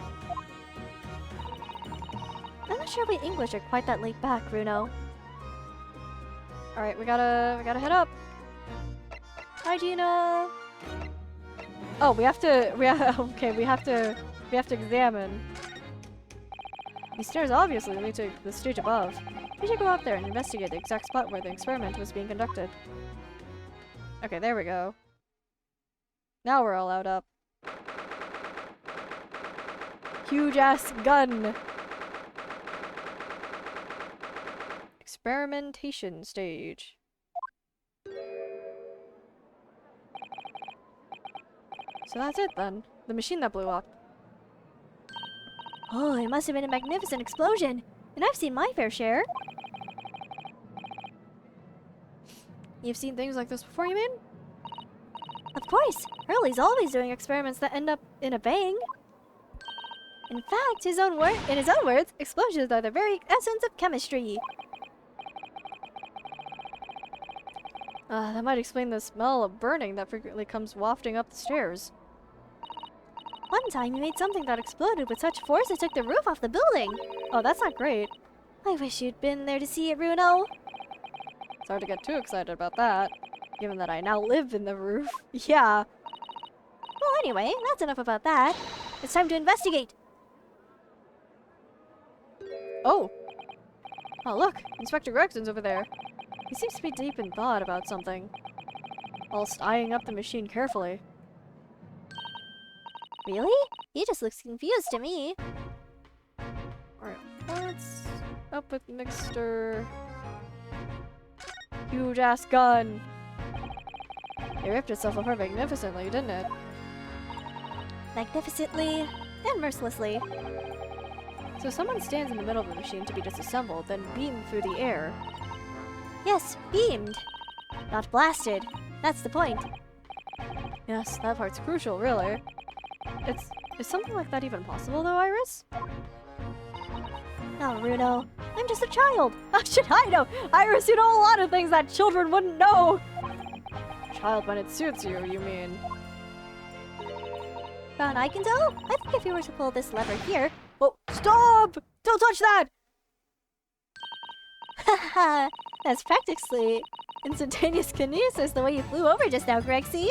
Speaker 5: I'm not sure we English are quite that laid back, Bruno.
Speaker 1: Alright, we gotta head up. Hi, Gina! Oh, we have to examine. These stairs obviously lead to the stage above. We should go up there and investigate the exact spot where the experiment was being conducted. Okay, there we go. Now we're all out up. Huge ass gun! Experimentation stage. So that's it then. The machine that blew up.
Speaker 5: Oh, it must have been a magnificent explosion. And I've seen my fair share.
Speaker 1: You've seen things like this before, you mean?
Speaker 5: Of course. Hurley's always doing experiments that end up in a bang. In fact, in his own words, explosions are the very essence of chemistry.
Speaker 1: That might explain the smell of burning that frequently comes wafting up the stairs.
Speaker 5: One time you made something that exploded with such force it took the roof off the building.
Speaker 1: Oh, that's not great.
Speaker 5: I wish you'd been there to see it, Bruno.
Speaker 1: It's hard to get too excited about that, given that I now live in the roof. Yeah.
Speaker 5: Well, anyway, that's enough about that. It's time to investigate.
Speaker 1: Oh! Oh, look! Inspector Gregson's over there. He seems to be deep in thought about something, whilst eyeing up the machine carefully.
Speaker 5: Really? He just looks confused to me.
Speaker 1: Alright, what's up with Mixter? Huge ass gun! It ripped itself apart magnificently, didn't it?
Speaker 5: Magnificently and mercilessly.
Speaker 1: So someone stands in the middle of the machine to be disassembled, then beamed through the air.
Speaker 5: Yes, beamed. Not blasted. That's the point.
Speaker 1: Yes, that part's crucial, really. Is something like that even possible, though, Iris?
Speaker 5: No, Bruno. I'm just a child.
Speaker 1: How should I know? Iris, you know a lot of things that children wouldn't know! Child when it suits you, you mean?
Speaker 5: Brown, I can tell? I think if you were to pull this lever here...
Speaker 1: Oh, stop! Don't touch that!
Speaker 5: Haha, that's practically instantaneous kinesis the way you flew over just now, Gregsy.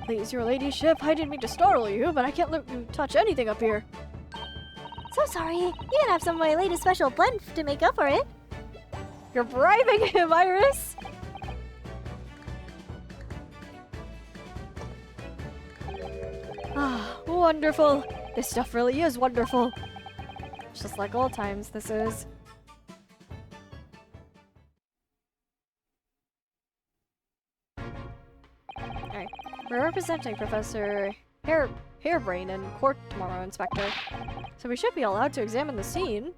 Speaker 1: Please, your ladyship, I didn't mean to startle you, but I can't let you touch anything up here.
Speaker 5: So sorry. You can have some of my latest special blend to make up for it.
Speaker 1: You're bribing him, Iris! Ah, wonderful. This stuff really is wonderful. Just like old times, this is. Alright, we're representing Professor Hairbrain in court tomorrow, Inspector. So we should be allowed to examine the scene.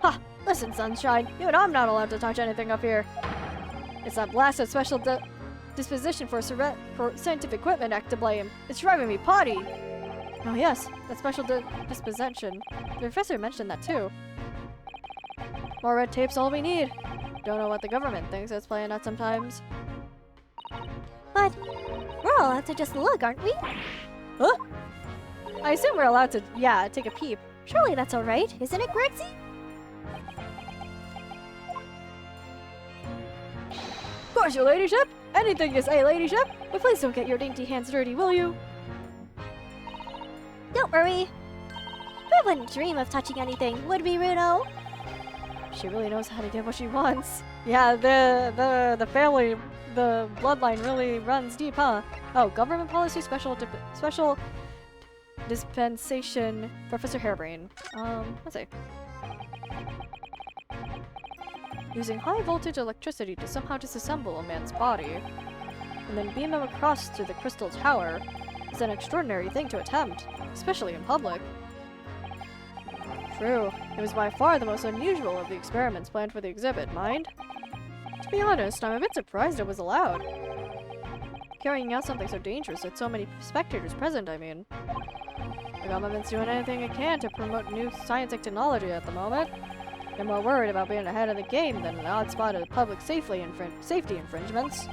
Speaker 1: Ha! Listen, Sunshine, you and I'm not allowed to touch anything up here. It's that blasted special disposition for Scientific Equipment Act to blame. It's driving me potty. Oh yes, that special disposition. The professor mentioned that too. More red tape's all we need. Don't know what the government thinks it's playing at sometimes.
Speaker 5: But we're all allowed to just look, aren't we?
Speaker 1: Huh? I assume we're allowed to, yeah, take a peep.
Speaker 5: Surely that's alright, isn't it, Gregsy?
Speaker 1: Of course, your ladyship! Anything you say, ladyship! But please don't get your dainty hands dirty, will you?
Speaker 5: Don't worry. We wouldn't dream of touching anything, would we, Bruno?
Speaker 1: She really knows how to get what she wants. Yeah, the family the bloodline really runs deep, huh? Oh, government policy special dispensation, Professor Harebrained. Let's see. Using high voltage electricity to somehow disassemble a man's body and then beam him across to the crystal tower is an extraordinary thing to attempt, especially in public. True, it was by far the most unusual of the experiments planned for the exhibit, mind? To be honest, I'm a bit surprised it was allowed. Carrying out something so dangerous with so many spectators present, I mean. The government's doing anything it can to promote new science and technology at the moment. They're more worried about being ahead of the game than an odd spot of public safety infringements.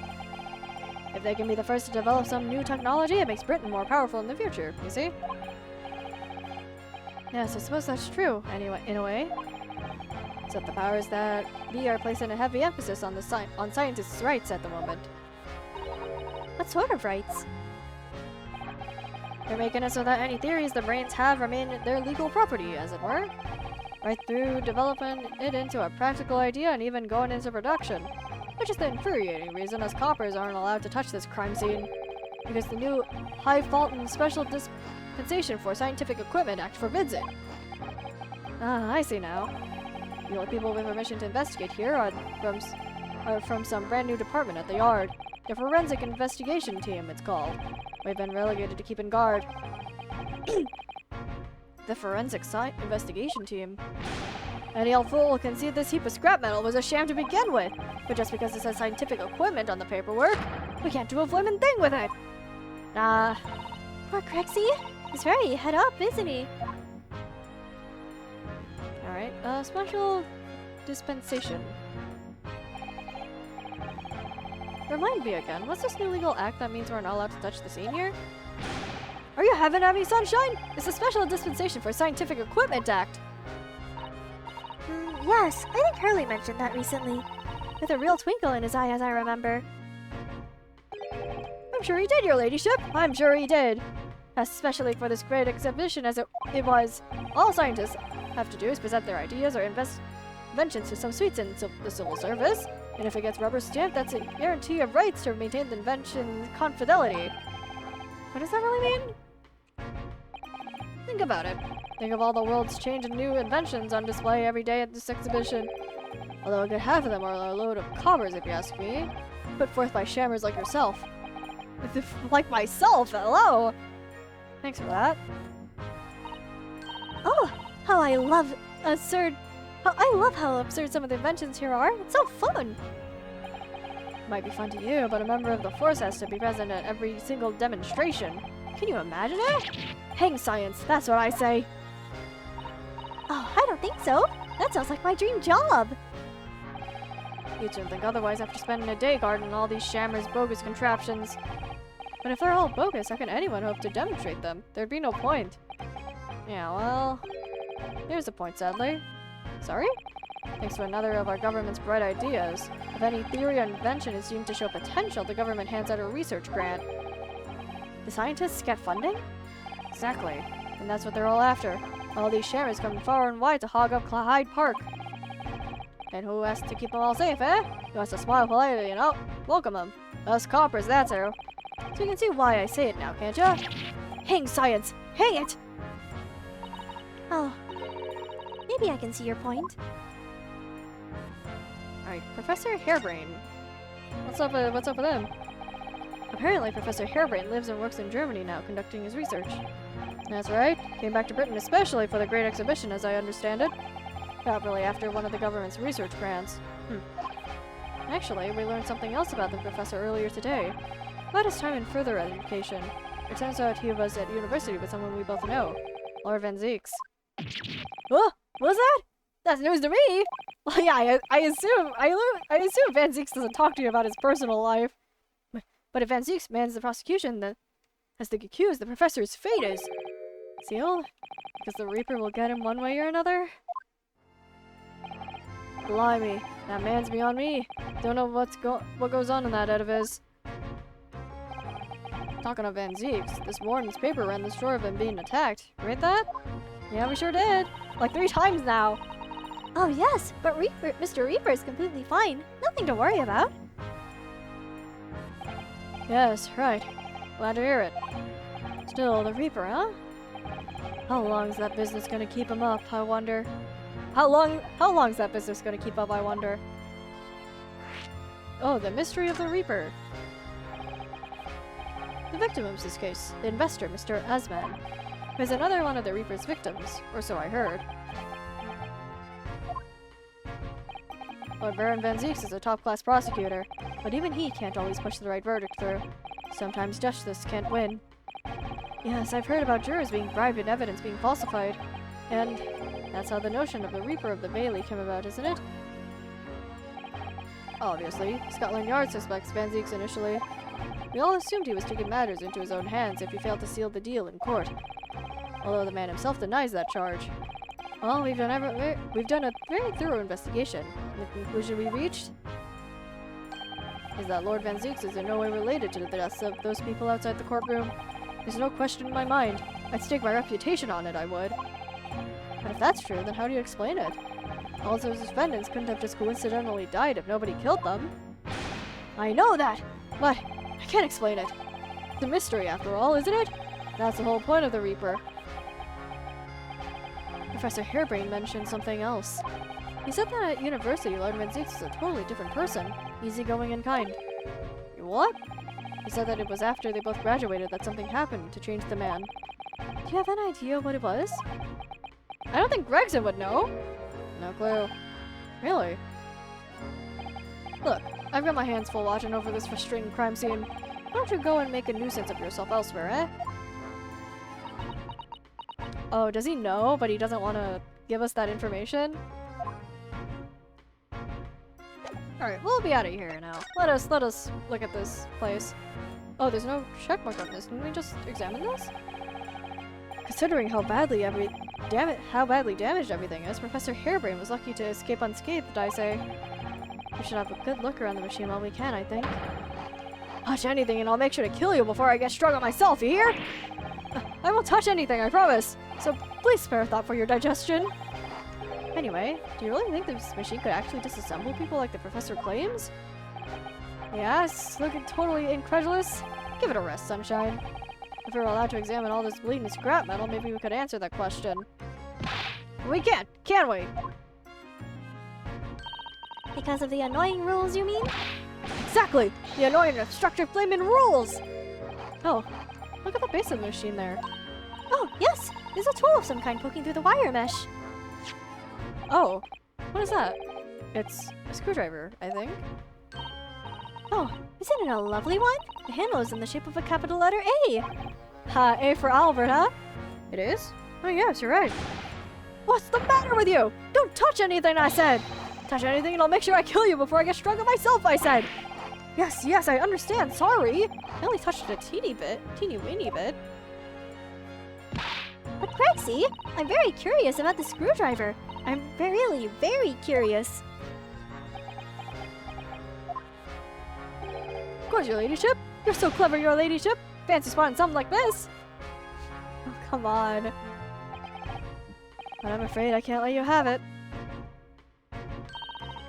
Speaker 1: If they can be the first to develop some new technology, it makes Britain more powerful in the future, you see? Yes, I suppose that's true, anyway, in a way. Except the powers that be are placing a heavy emphasis on on scientists' rights at the moment.
Speaker 5: What sort of rights?
Speaker 1: They're making it so that any theories the brains have remain their legal property, as it were. Right through developing it into a practical idea and even going into production. Which is the infuriating reason, as coppers aren't allowed to touch this crime scene. Because the new High Fulton Special Dispensation for Scientific Equipment Act forbids it. Ah, I see now. The only people with permission to investigate here are from some brand new department at the Yard. The Forensic Investigation Team, it's called. We've been relegated to keeping guard. The Forensic Investigation Team. Any old fool can see this heap of scrap metal was a sham to begin with. But just because it says scientific equipment on the paperwork, we can't do a flimin' thing with it. Nah.
Speaker 5: Poor Crexy. He's very head up, isn't he?
Speaker 1: Alright, special dispensation. Remind me again, what's this new legal act that means we're not allowed to touch the scene here? Are you having any sunshine? It's a special dispensation for Scientific Equipment Act.
Speaker 5: Yes, I think Hurley mentioned that recently. With a real twinkle in his eye, as I remember.
Speaker 1: I'm sure he did, your ladyship. I'm sure he did. Especially for this great exhibition as it was. All scientists have to do is present their ideas or inventions to some suites in the civil service. And if it gets rubber stamped, that's a guarantee of rights to maintain the invention's confidentiality. What does that really mean? Think about it. Think of all the world's changing new inventions on display every day at this exhibition. Although a good half of them are a load of cobbers, if you ask me. Put forth by shammers like yourself. Like myself, hello! Thanks for that.
Speaker 5: Oh, how I love absurd. I love how absurd some of the inventions here are. It's so fun.
Speaker 1: Might be fun to you, but a member of the force has to be present at every single demonstration. Can you imagine it? Hang science, that's what I say.
Speaker 5: Oh, I don't think so. That sounds like my dream job.
Speaker 1: You'd soon think otherwise after spending a day guarding all these shammers' bogus contraptions. But if they're all bogus, how can anyone hope to demonstrate them? There'd be no point. Yeah, well, here's the point, sadly. Sorry? Thanks to another of our government's bright ideas, if any theory or invention is deemed to show potential, the government hands out a research grant. The scientists get funding? Exactly. And that's what they're all after. All these shammers come far and wide to hog up Hyde Park. And who has to keep them all safe, eh? Who has to smile politely and, oh, welcome them. Us coppers, that's who. So you can see why I say it now, can't ya? Hang science! Hang it!
Speaker 5: Oh, maybe I can see your point.
Speaker 1: Alright, Professor Harebrained. What's up with him? Apparently, Professor Harebrained lives and works in Germany now, conducting his research. That's right. Came back to Britain especially for the Great Exhibition, as I understand it. Probably after one of the government's research grants. Actually, we learned something else about the professor earlier today. About his time in further education. It turns out he was at university with someone we both know. Lord Van Zeeks. Oh, what was that? That's news to me! Well, yeah, I assume Van Zeeks doesn't talk to you about his personal life. But if Van Zeeks mans the prosecution, as the accused, the professor's fate is sealed? Because the Reaper will get him one way or another? Blimey, that man's beyond me. Don't know what goes on in that head of his. Talking of Van Zeeks, this morning's paper ran the story of him being attacked. Read that? Yeah, we sure did. Like 3 times now.
Speaker 5: Oh yes, but Mr. Reaper is completely fine. Nothing to worry about.
Speaker 1: Yes, right. Glad to hear it. Still, the Reaper, huh? How long's that business gonna keep him up, I wonder? How long's that business gonna keep up, I wonder? Oh, the mystery of the Reaper. The victim of this case, the investor, Mr. Asman, is another one of the Reaper's victims, or so I heard. Lord Baron Van Zieks is a top-class prosecutor, but even he can't always push the right verdict through. Sometimes justice can't win. Yes, I've heard about jurors being bribed and evidence being falsified. And that's how the notion of the Reaper of the Bailey came about, isn't it? Obviously, Scotland Yard suspects Van Zieks initially. We all assumed he was taking matters into his own hands if he failed to seal the deal in court. Although the man himself denies that charge. Well, we've done a very thorough investigation, and the conclusion we reached is that Lord Van Zieks is in no way related to the deaths of those people outside the courtroom. There's no question in my mind. I'd stake my reputation on it, I would. But if that's true, then how do you explain it? All those defendants couldn't have just coincidentally died if nobody killed them. I know that, but I can't explain it. It's a mystery, after all, isn't it? That's the whole point of the Reaper. Professor Harebrain mentioned something else. He said that at university, Lord Van Zieks is a totally different person, easygoing and kind. What? He said that it was after they both graduated that something happened to change the man. Do you have an idea what it was? I don't think Gregson would know. No clue. Really? Look, I've got my hands full watching over this frustrating crime scene. Why don't you go and make a nuisance of yourself elsewhere, eh? Oh, does he know, but he doesn't want to give us that information? Alright, we'll be out of here now. Let us look at this place. Oh, there's no checkmark on this. Can we just examine this? Considering how badly damaged everything is, Professor Harebrain was lucky to escape unscathed, I say. We should have a good look around the machine while we can, I think. Touch anything and I'll make sure to kill you before I get struck on myself, you hear? I won't touch anything, I promise! So please spare a thought for your digestion. Anyway, do you really think this machine could actually disassemble people like the professor claims? Yes, looking totally incredulous? Give it a rest, Sunshine. If we were allowed to examine all this bleeding scrap metal, maybe we could answer that question. We can't, can we?
Speaker 5: Because of the annoying rules, you mean?
Speaker 1: Exactly! The annoying obstructive flaming rules! Oh, look at the base of the machine there.
Speaker 5: Oh, yes! There's a tool of some kind poking through the wire mesh.
Speaker 1: Oh, what is that? It's a screwdriver, I think.
Speaker 5: Oh, isn't it a lovely one? The handle is in the shape of a capital letter A.
Speaker 1: Ha, A for Albert, huh? It is? Oh yes, you're right. What's the matter with you? Don't touch anything, I said! Touch anything and I'll make sure I kill you before I get struck on myself, I said! Yes, I understand, sorry! I only touched it a teeny weeny bit.
Speaker 5: But Grexy, I'm very curious about the screwdriver. I'm really very curious.
Speaker 1: Of course, your ladyship. You're so clever, your ladyship. Fancy spotting something like this. Oh, come on. But I'm afraid I can't let you have it.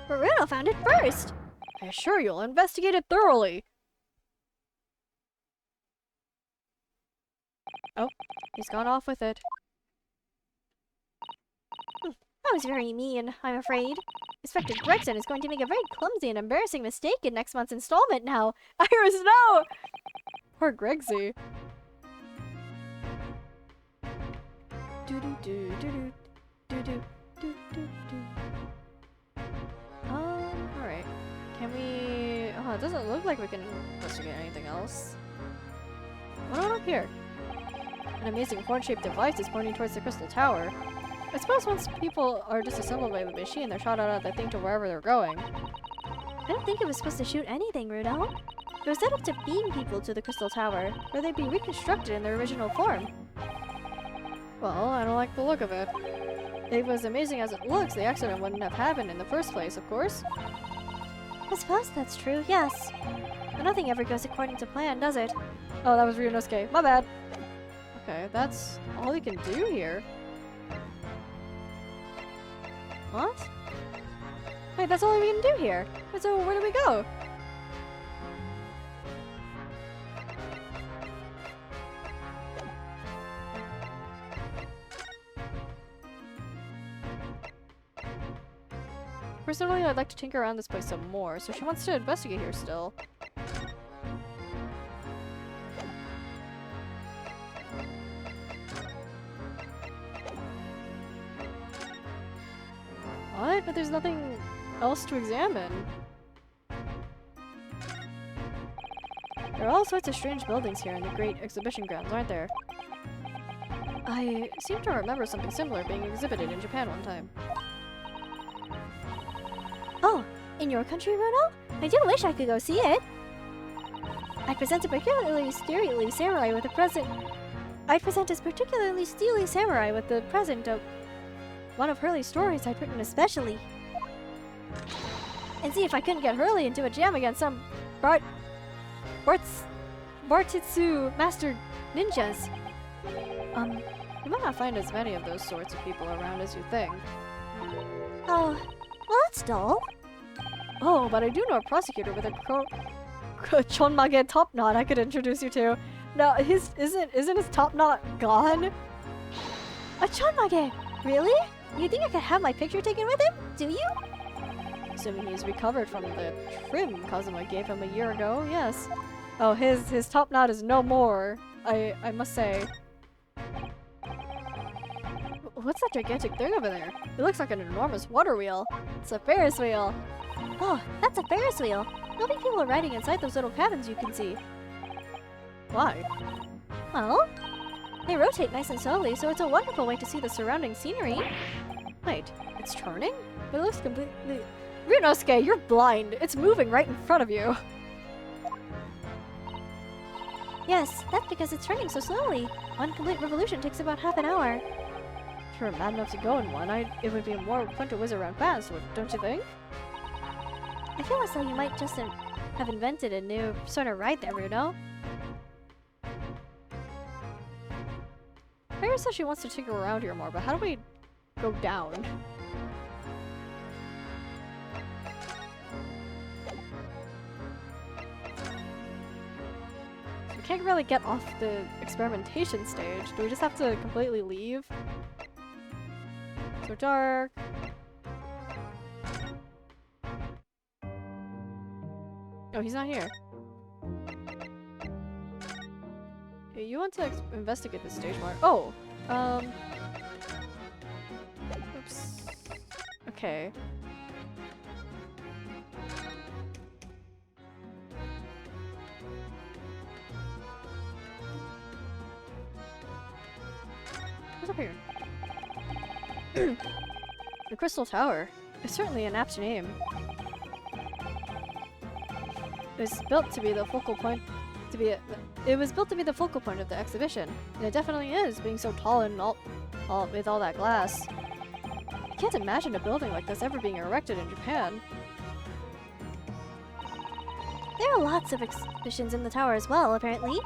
Speaker 5: Bruno found it first.
Speaker 1: I assure you'll investigate it thoroughly. Oh, he's gone off with it.
Speaker 5: That was very mean, I'm afraid. Inspector Gregson is going to make a very clumsy and embarrassing mistake in next month's installment now.
Speaker 1: Iris, no! Poor Gregsy. Alright. Can we... Oh, it doesn't look like we can investigate anything else. What about up here? An amazing horn-shaped device is pointing towards the crystal tower. I suppose once people are disassembled by the machine, they're shot out of the thing to wherever they're going.
Speaker 5: I don't think it was supposed to shoot anything, Rudo. It was set up to beam people to the crystal tower, where they'd be reconstructed in their original form.
Speaker 1: Well, I don't like the look of it. If as amazing as it looks, the accident wouldn't have happened in the first place, of course.
Speaker 5: I suppose that's true, yes. But nothing ever goes according to plan, does it?
Speaker 1: Oh, that was Ryunosuke. My bad. Okay, that's all we can do here. What? Wait, that's all we can do here. Wait, so where do we go? Personally, I'd like to tinker around this place some more, so she wants to investigate here still. What? But there's nothing else to examine. There are all sorts of strange buildings here in the Great Exhibition Grounds, aren't there? I seem to remember something similar being exhibited in Japan one time.
Speaker 5: Oh, in your country, Runo? I do wish I could go see it. I present a particularly steely samurai with a present. I present as particularly steely samurai with the present of one of Hurley's stories I'd written especially. And see if I couldn't get Hurley into a jam against some Bartitsu master ninjas.
Speaker 1: You might not find as many of those sorts of people around as you think.
Speaker 5: Oh, well that's dull.
Speaker 1: Oh, but I do know a prosecutor with a chonmage top knot I could introduce you to. Now, isn't his top knot gone?
Speaker 5: A chonmage? Really? You think I could have my picture taken with him? Do you?
Speaker 1: Assuming he's recovered from the trim Kazuma gave him a year ago, yes. Oh, his top knot is no more, I must say. What's that gigantic thing over there? It looks like an enormous water wheel. It's a Ferris wheel.
Speaker 5: Oh, that's a Ferris wheel. There'll be people riding inside those little cabins you can see.
Speaker 1: Why?
Speaker 5: Well, they rotate nice and slowly, so it's a wonderful way to see the surrounding scenery.
Speaker 1: Wait, it's turning? It looks completely... Ryunosuke, you're blind! It's moving right in front of you!
Speaker 5: Yes, that's because it's turning so slowly. One complete revolution takes about half an hour.
Speaker 1: If you're mad enough to go in one, it would be more fun to whiz around fast, don't you think?
Speaker 5: I feel as though you might just have invented a new sort of ride there, Runo.
Speaker 1: Mary says she wants to tinker around here more, but how do we go down? So we can't really get off the experimentation stage. Do we just have to completely leave? So dark. Oh, he's not here. Okay, you want to investigate this stage more? Oh! Oops. Okay. What's up here? The Crystal Tower. It's certainly an apt name. It was built to be the focal point of the exhibition, and it definitely is, being so tall and all with all that glass. I can't imagine a building like this ever being erected in Japan.
Speaker 5: There are lots of exhibitions in the tower as well, apparently.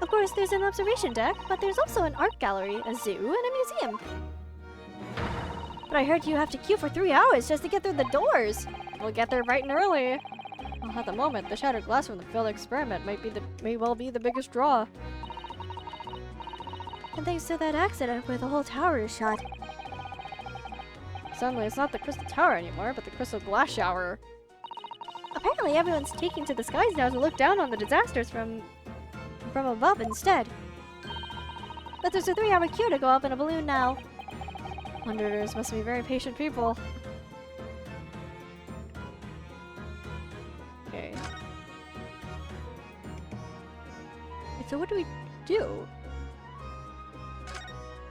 Speaker 5: Of course, there's an observation deck, but there's also an art gallery, a zoo, and a museum. But I heard you have to queue for 3 hours just to get through the doors.
Speaker 1: We'll get there bright and early. Well, at the moment, the shattered glass from the failed experiment may well be the biggest draw.
Speaker 5: And thanks to that accident where the whole tower is shot.
Speaker 1: Suddenly, it's not the Crystal Tower anymore, but the Crystal Glass Shower.
Speaker 5: Apparently, everyone's taking to the skies now to look down on the disasters from above instead. But there's a 3-hour queue to go up in a balloon now.
Speaker 1: Wanderers must be very patient people. Okay. So what do we do? Do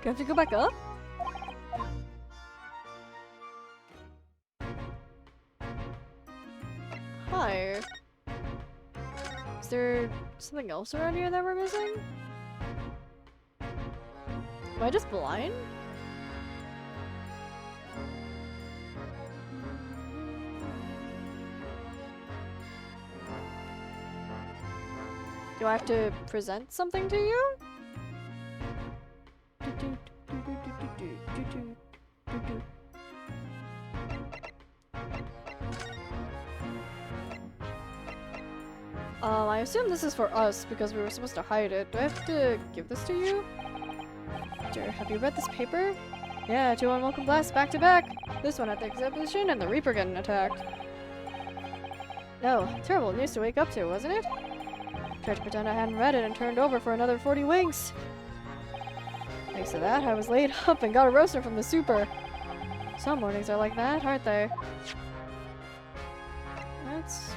Speaker 1: we have to go back up? Hi. Is there something else around here that we're missing? Am I just blind? Do I have to present something to you? I assume this is for us because we were supposed to hide it. Do I have to give this to you? Sure. Have you read this paper? Yeah, 2 unwelcome blasts back to back. This one at the exhibition and the Reaper getting attacked. No, terrible news to wake up to, wasn't it? Tried to pretend I hadn't read it and turned over for another 40 winks. Thanks to that, I was laid up and got a roaster from the super. Some mornings are like that, aren't they? That's...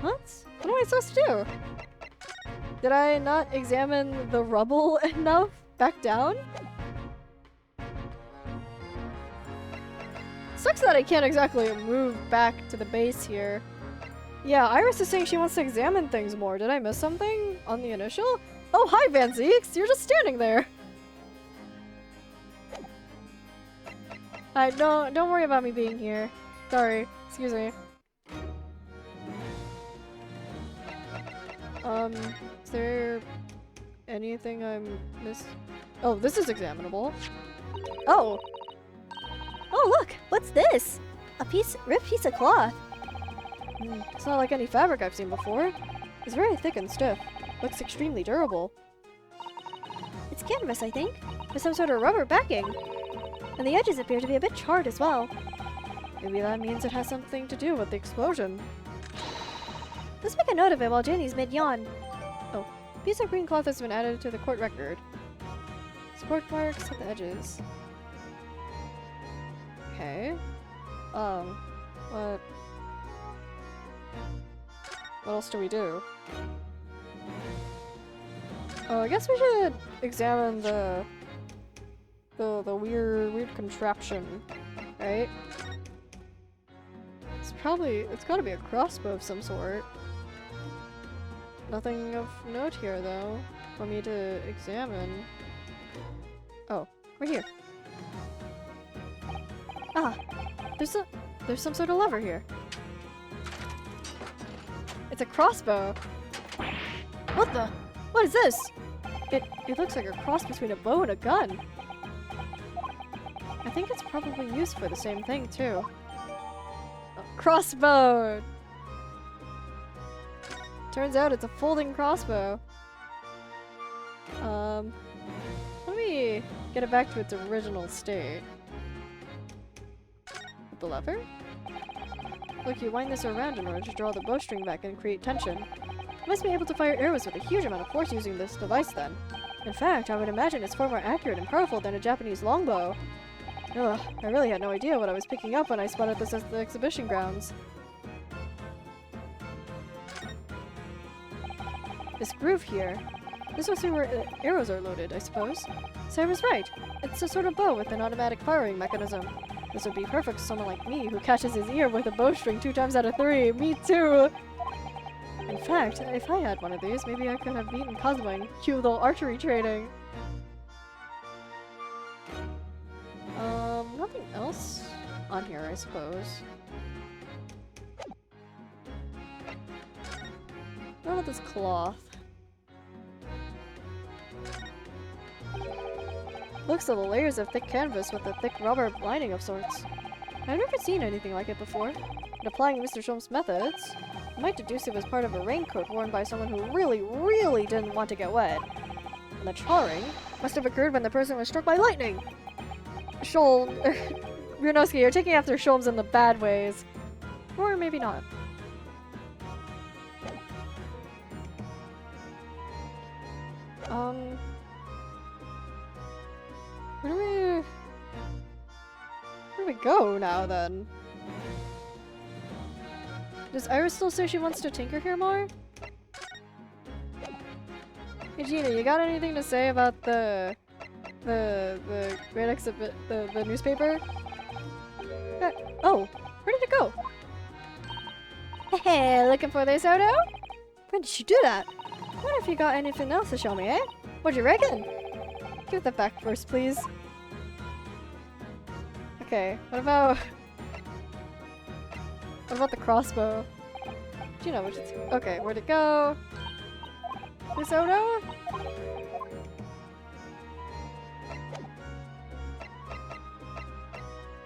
Speaker 1: What? What am I supposed to do? Did I not examine the rubble enough? Back down? Sucks that I can't exactly move back to the base here. Yeah, Iris is saying she wants to examine things more. Did I miss something on the initial? Oh, hi, Van Zeeks! You're just standing there! Alright, don't worry about me being here. Sorry. Excuse me. Is there anything I'm Oh, this is examinable. Oh!
Speaker 5: Oh, look! What's this? A ripped piece of cloth.
Speaker 1: It's not like any fabric I've seen before. It's very thick and stiff. Looks extremely durable.
Speaker 5: It's canvas, I think, with some sort of rubber backing. And the edges appear to be a bit charred as well.
Speaker 1: Maybe that means it has something to do with the explosion.
Speaker 5: Let's make a note of it while Jenny's mid-yawn.
Speaker 1: Oh, a piece of green cloth has been added to the court record. Squirt marks at the edges. Okay. What else do we do? Oh, I guess we should examine the weird contraption, right? It's gotta be a crossbow of some sort. Nothing of note here, though, for me to examine. Oh, right here. Ah, there's some sort of lever here. It's a crossbow. What the? What is this? It looks like a cross between a bow and a gun. I think it's probably used for the same thing, too. Crossbow! Turns out it's a folding crossbow. Let me get it back to its original state. With the lever? Look, you wind this around in order to draw the bowstring back and create tension. You must be able to fire arrows with a huge amount of force using this device then. In fact, I would imagine it's far more accurate and powerful than a Japanese longbow. Ugh, I really had no idea what I was picking up when I spotted this at the exhibition grounds. This groove here. This must be where arrows are loaded, I suppose. So I was right. It's a sort of bow with an automatic firing mechanism. This would be perfect for someone like me who catches his ear with a bowstring 2 times out of 3. Me too! In fact, if I had one of these, maybe I could have beaten Cosmo in cute little archery training. Nothing else on here, I suppose. What about this cloth? Looks like layers of thick canvas with a thick rubber lining of sorts. I've never seen anything like it before. And applying Mr. Sholm's methods, I might deduce it was part of a raincoat worn by someone who really didn't want to get wet. And the charring must have occurred when the person was struck by lightning! Sholm... Brunoski, you're taking after Sholmes in the bad ways. Or maybe not. Where do we go now, then? Does Iris still say she wants to tinker here more? Hey Gina, you got anything to say about the great exhibit, the newspaper? Oh, where did it go?
Speaker 5: Hey, looking for this, Odo?
Speaker 1: When did she do that? I wonder if you got anything else to show me, eh? What'd you reckon? Give that back first, please. Okay, what about the crossbow? Do you know which it's... Okay, where'd it go? This Odo?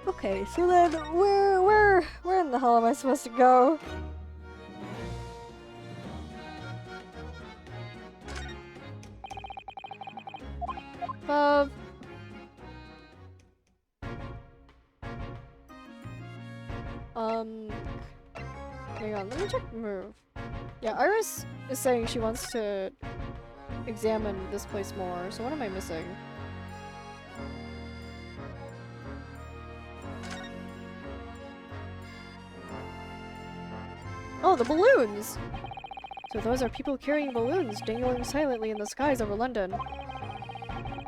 Speaker 1: Okay, so then where in the hell am I supposed to go? Hang on, let me check move. Yeah, Iris is saying she wants to examine this place more, so what am I missing? Oh, the balloons! So those are people carrying balloons dangling silently in the skies over London. I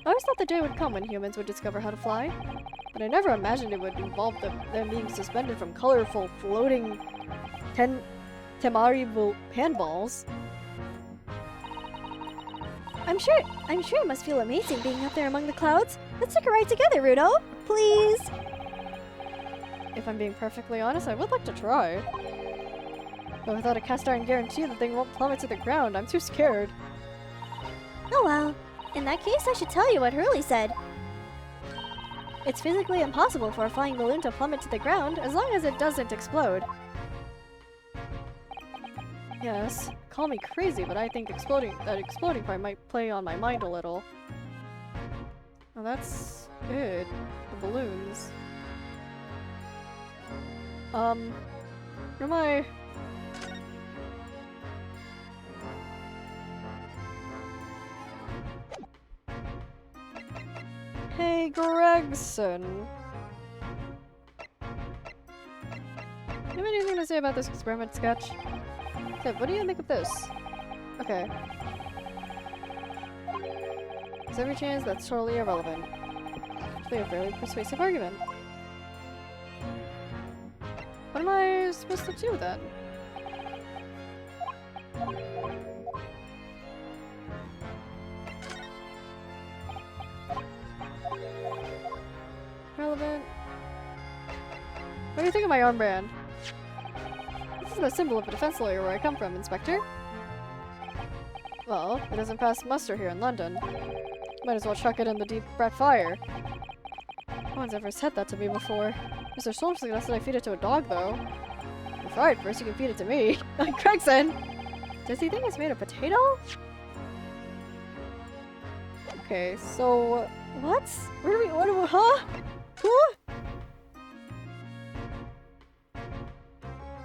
Speaker 1: always thought the day would come when humans would discover how to fly, but I never imagined it would involve them being suspended from colorful, floating temari handballs.
Speaker 5: I'm sure it must feel amazing being up there among the clouds. Let's take a ride together, Rudo. Please.
Speaker 1: If I'm being perfectly honest, I would like to try. But without a cast iron guarantee, the thing won't plummet to the ground. I'm too scared.
Speaker 5: Oh well. In that case, I should tell you what Hurley said. It's physically impossible for a flying balloon to plummet to the ground as long as it doesn't explode.
Speaker 1: Yes, call me crazy, but I think that exploding part might play on my mind a little. Oh, that's it. The balloons. Where am I? Hey, Gregson. You have anything to say about this experiment sketch? Seb, what do you think of this? Okay. There's every chance that's totally irrelevant. Actually, a fairly persuasive argument. What am I supposed to do then? Relevant. What do you think of my armband? This is the symbol of a defense lawyer where I come from, Inspector. Well, it doesn't pass muster here in London. Might as well chuck it in the deep rat fire. No one's ever said that to me before. Mr. Solms suggested I feed it to a dog, though. If right, first you can feed it to me. Gregson! Does he think it's made of potato? Okay, so... What? Where are we- what are we- huh? Huh?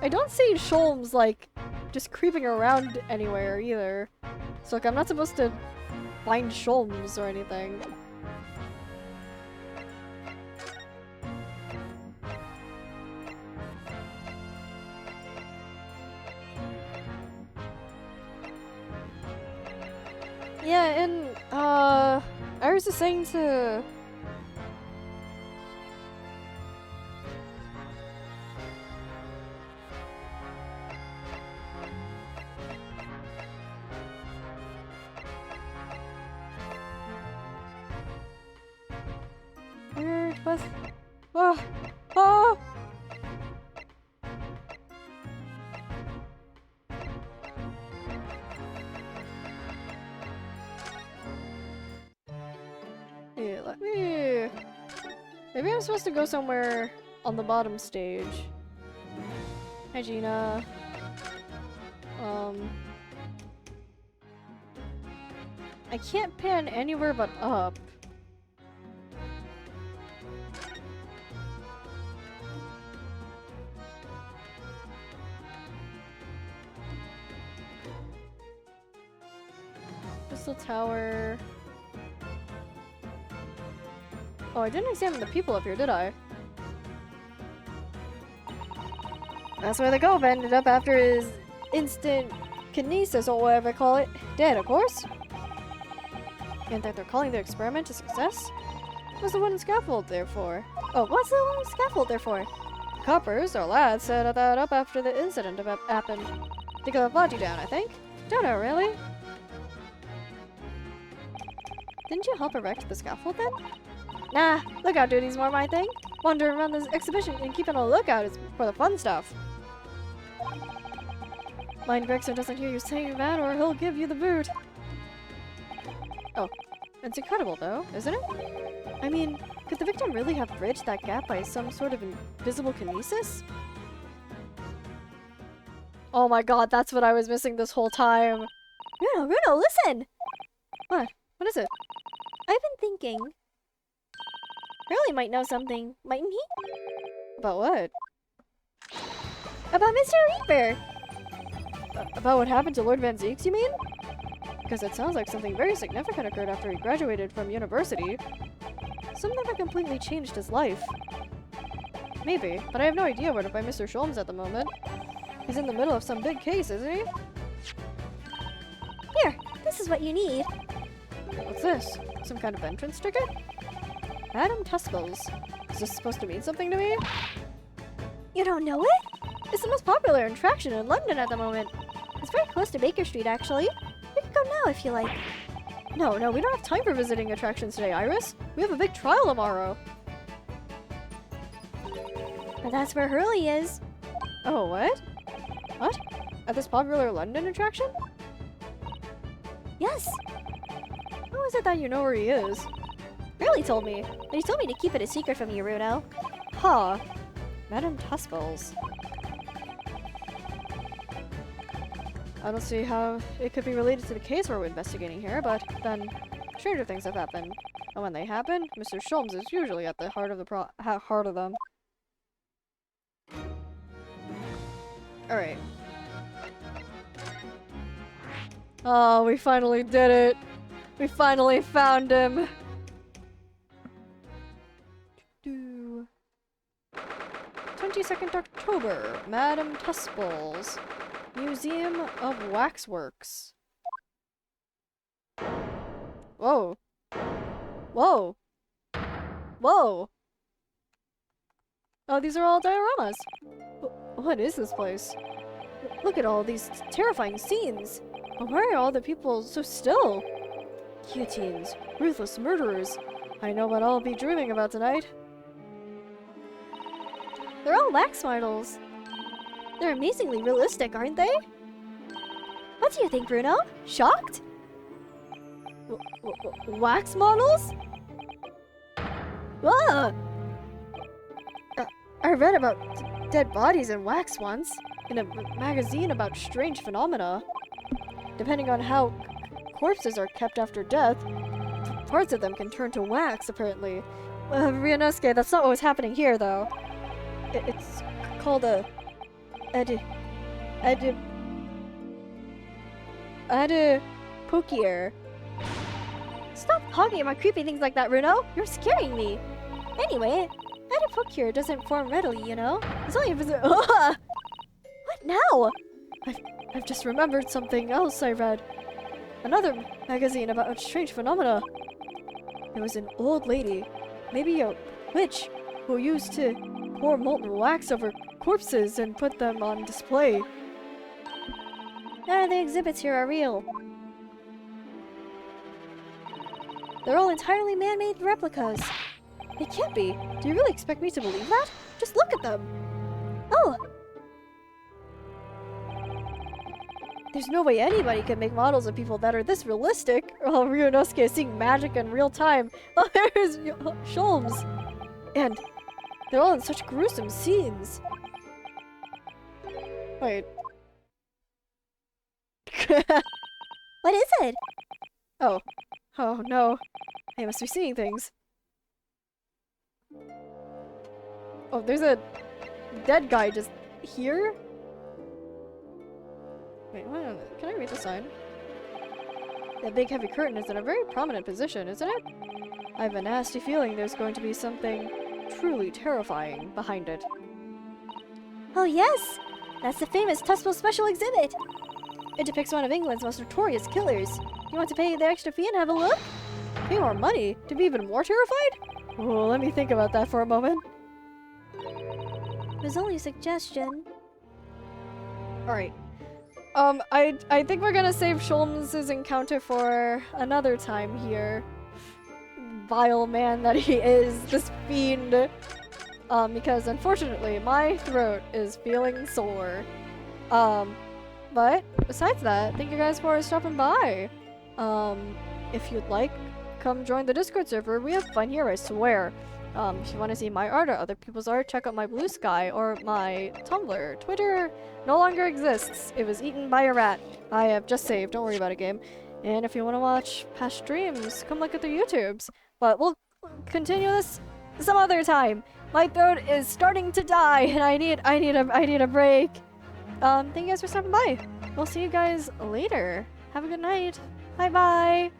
Speaker 1: I don't see Sholmes, like, just creeping around anywhere, either. So, like, I'm not supposed to find Sholmes or anything. Yeah, and, Iris is saying to... Where was... Oh! Oh! Yeah, let me... Maybe I'm supposed to go somewhere on the bottom stage. Hi, Gina. I can't pan anywhere but up. Crystal Tower. Oh, I didn't examine the people up here, did I? That's where the Gove ended up after his instant kinesis, or whatever I call it. Dead, of course. And that they're calling their experiment a success? What's the wooden scaffold there for? Oh, what's the wooden scaffold there for? The coppers, or lads, set that up after the incident happened. To get the body down, I think. Don't know, really? Didn't you help erect the scaffold then? Nah, lookout duty's more my thing. Wandering around this exhibition and keeping a lookout is for the fun stuff. Mind Gregson doesn't hear you saying that or he'll give you the boot. Oh, it's incredible though, isn't it? I mean, could the victim really have bridged that gap by some sort of invisible kinesis? Oh my god, that's what I was missing this whole time.
Speaker 5: Runo, listen!
Speaker 1: What? What is it?
Speaker 5: I've been thinking. Hurley might know something, mightn't he?
Speaker 1: About what?
Speaker 5: About Mr. Reaper.
Speaker 1: About what happened to Lord Van Zeeks, you mean? Because it sounds like something very significant occurred after he graduated from university. Something that completely changed his life. Maybe, but I have no idea where to find Mr. Sholmes at the moment. He's in the middle of some big case, isn't he?
Speaker 5: Here, this is what you need.
Speaker 1: What's this? Some kind of entrance ticket? Madame Tussbells. Is this supposed to mean something to me?
Speaker 5: You don't know it?
Speaker 1: It's the most popular attraction in London at the moment.
Speaker 5: It's very close to Baker Street, actually. We can go now if you like.
Speaker 1: No, we don't have time for visiting attractions today, Iris. We have a big trial tomorrow.
Speaker 5: But that's where Hurley is.
Speaker 1: Oh, what? What? At this popular London attraction?
Speaker 5: Yes,
Speaker 1: How is it that you know where he is?
Speaker 5: Hurley told me. But he told me to keep it a secret from you, Runo.
Speaker 1: Huh. Madame Tussbells. I don't see how it could be related to the case we're investigating here, but then stranger things have happened. And when they happen, Mr. Sholmes is usually at the heart of them. Alright. Oh, we finally did it! We finally found him! 22nd October, Madame Tussbells, Museum of Waxworks. Whoa. Whoa. Whoa. Oh, these are all dioramas. What is this place? Look at all these terrifying scenes. But why are all the people so still? Guillotines, ruthless murderers. I know what I'll be dreaming about tonight.
Speaker 5: They're all wax models. They're amazingly realistic, aren't they? What do you think, Bruno? Shocked?
Speaker 1: Wax models?
Speaker 5: Whoa!
Speaker 1: I read about dead bodies in wax once, in a magazine about strange phenomena. Depending on how corpses are kept after death, parts of them can turn to wax, apparently. Ryunosuke, that's not what was happening here, though. It's called a... Adipokier.
Speaker 5: Stop talking about creepy things like that, Runo! You're scaring me! Anyway, Adipokier doesn't form readily, you know? It's only if it's... What now?
Speaker 1: I've just remembered something else I read. Another magazine about strange phenomena. There was an old lady, maybe a witch, who used to pour molten wax over corpses and put them on display.
Speaker 5: None of the exhibits here are real. They're all entirely man-made replicas.
Speaker 1: They can't be. Do you really expect me to believe that? Just look at them.
Speaker 5: Oh!
Speaker 1: There's no way anybody can make models of people that are this realistic. Oh, Ryunosuke is seeing magic in real time. Oh, there's Sholmes. And they're all in such gruesome scenes. Wait.
Speaker 5: What is it?
Speaker 1: Oh. Oh, no. I must be seeing things. Oh, there's a dead guy just here? Wait, hold on. Can I read the sign? That big heavy curtain is in a very prominent position, isn't it? I have a nasty feeling there's going to be something truly terrifying behind it.
Speaker 5: Oh yes! That's the famous Tussbells special exhibit!
Speaker 1: It depicts one of England's most notorious killers. You want to pay the extra fee and have a look? Pay more money? To be even more terrified? Oh, let me think about that for a moment.
Speaker 5: It was only a suggestion.
Speaker 1: Alright. I think we're gonna save Sholmes' encounter for another time here. Vile man that he is, this fiend. Because unfortunately, my throat is feeling sore. But besides that, thank you guys for stopping by. If you'd like, come join the Discord server. We have fun here, I swear. If you want to see my art or other people's art, check out my Blue Sky or my Tumblr. Twitter no longer exists. It was eaten by a rat. I have just saved. Don't worry about it, game. And if you want to watch past streams, come look at the YouTubes. But we'll continue this some other time. My throat is starting to die, and I need a break. Thank you guys for stopping by. We'll see you guys later. Have a good night. Bye bye.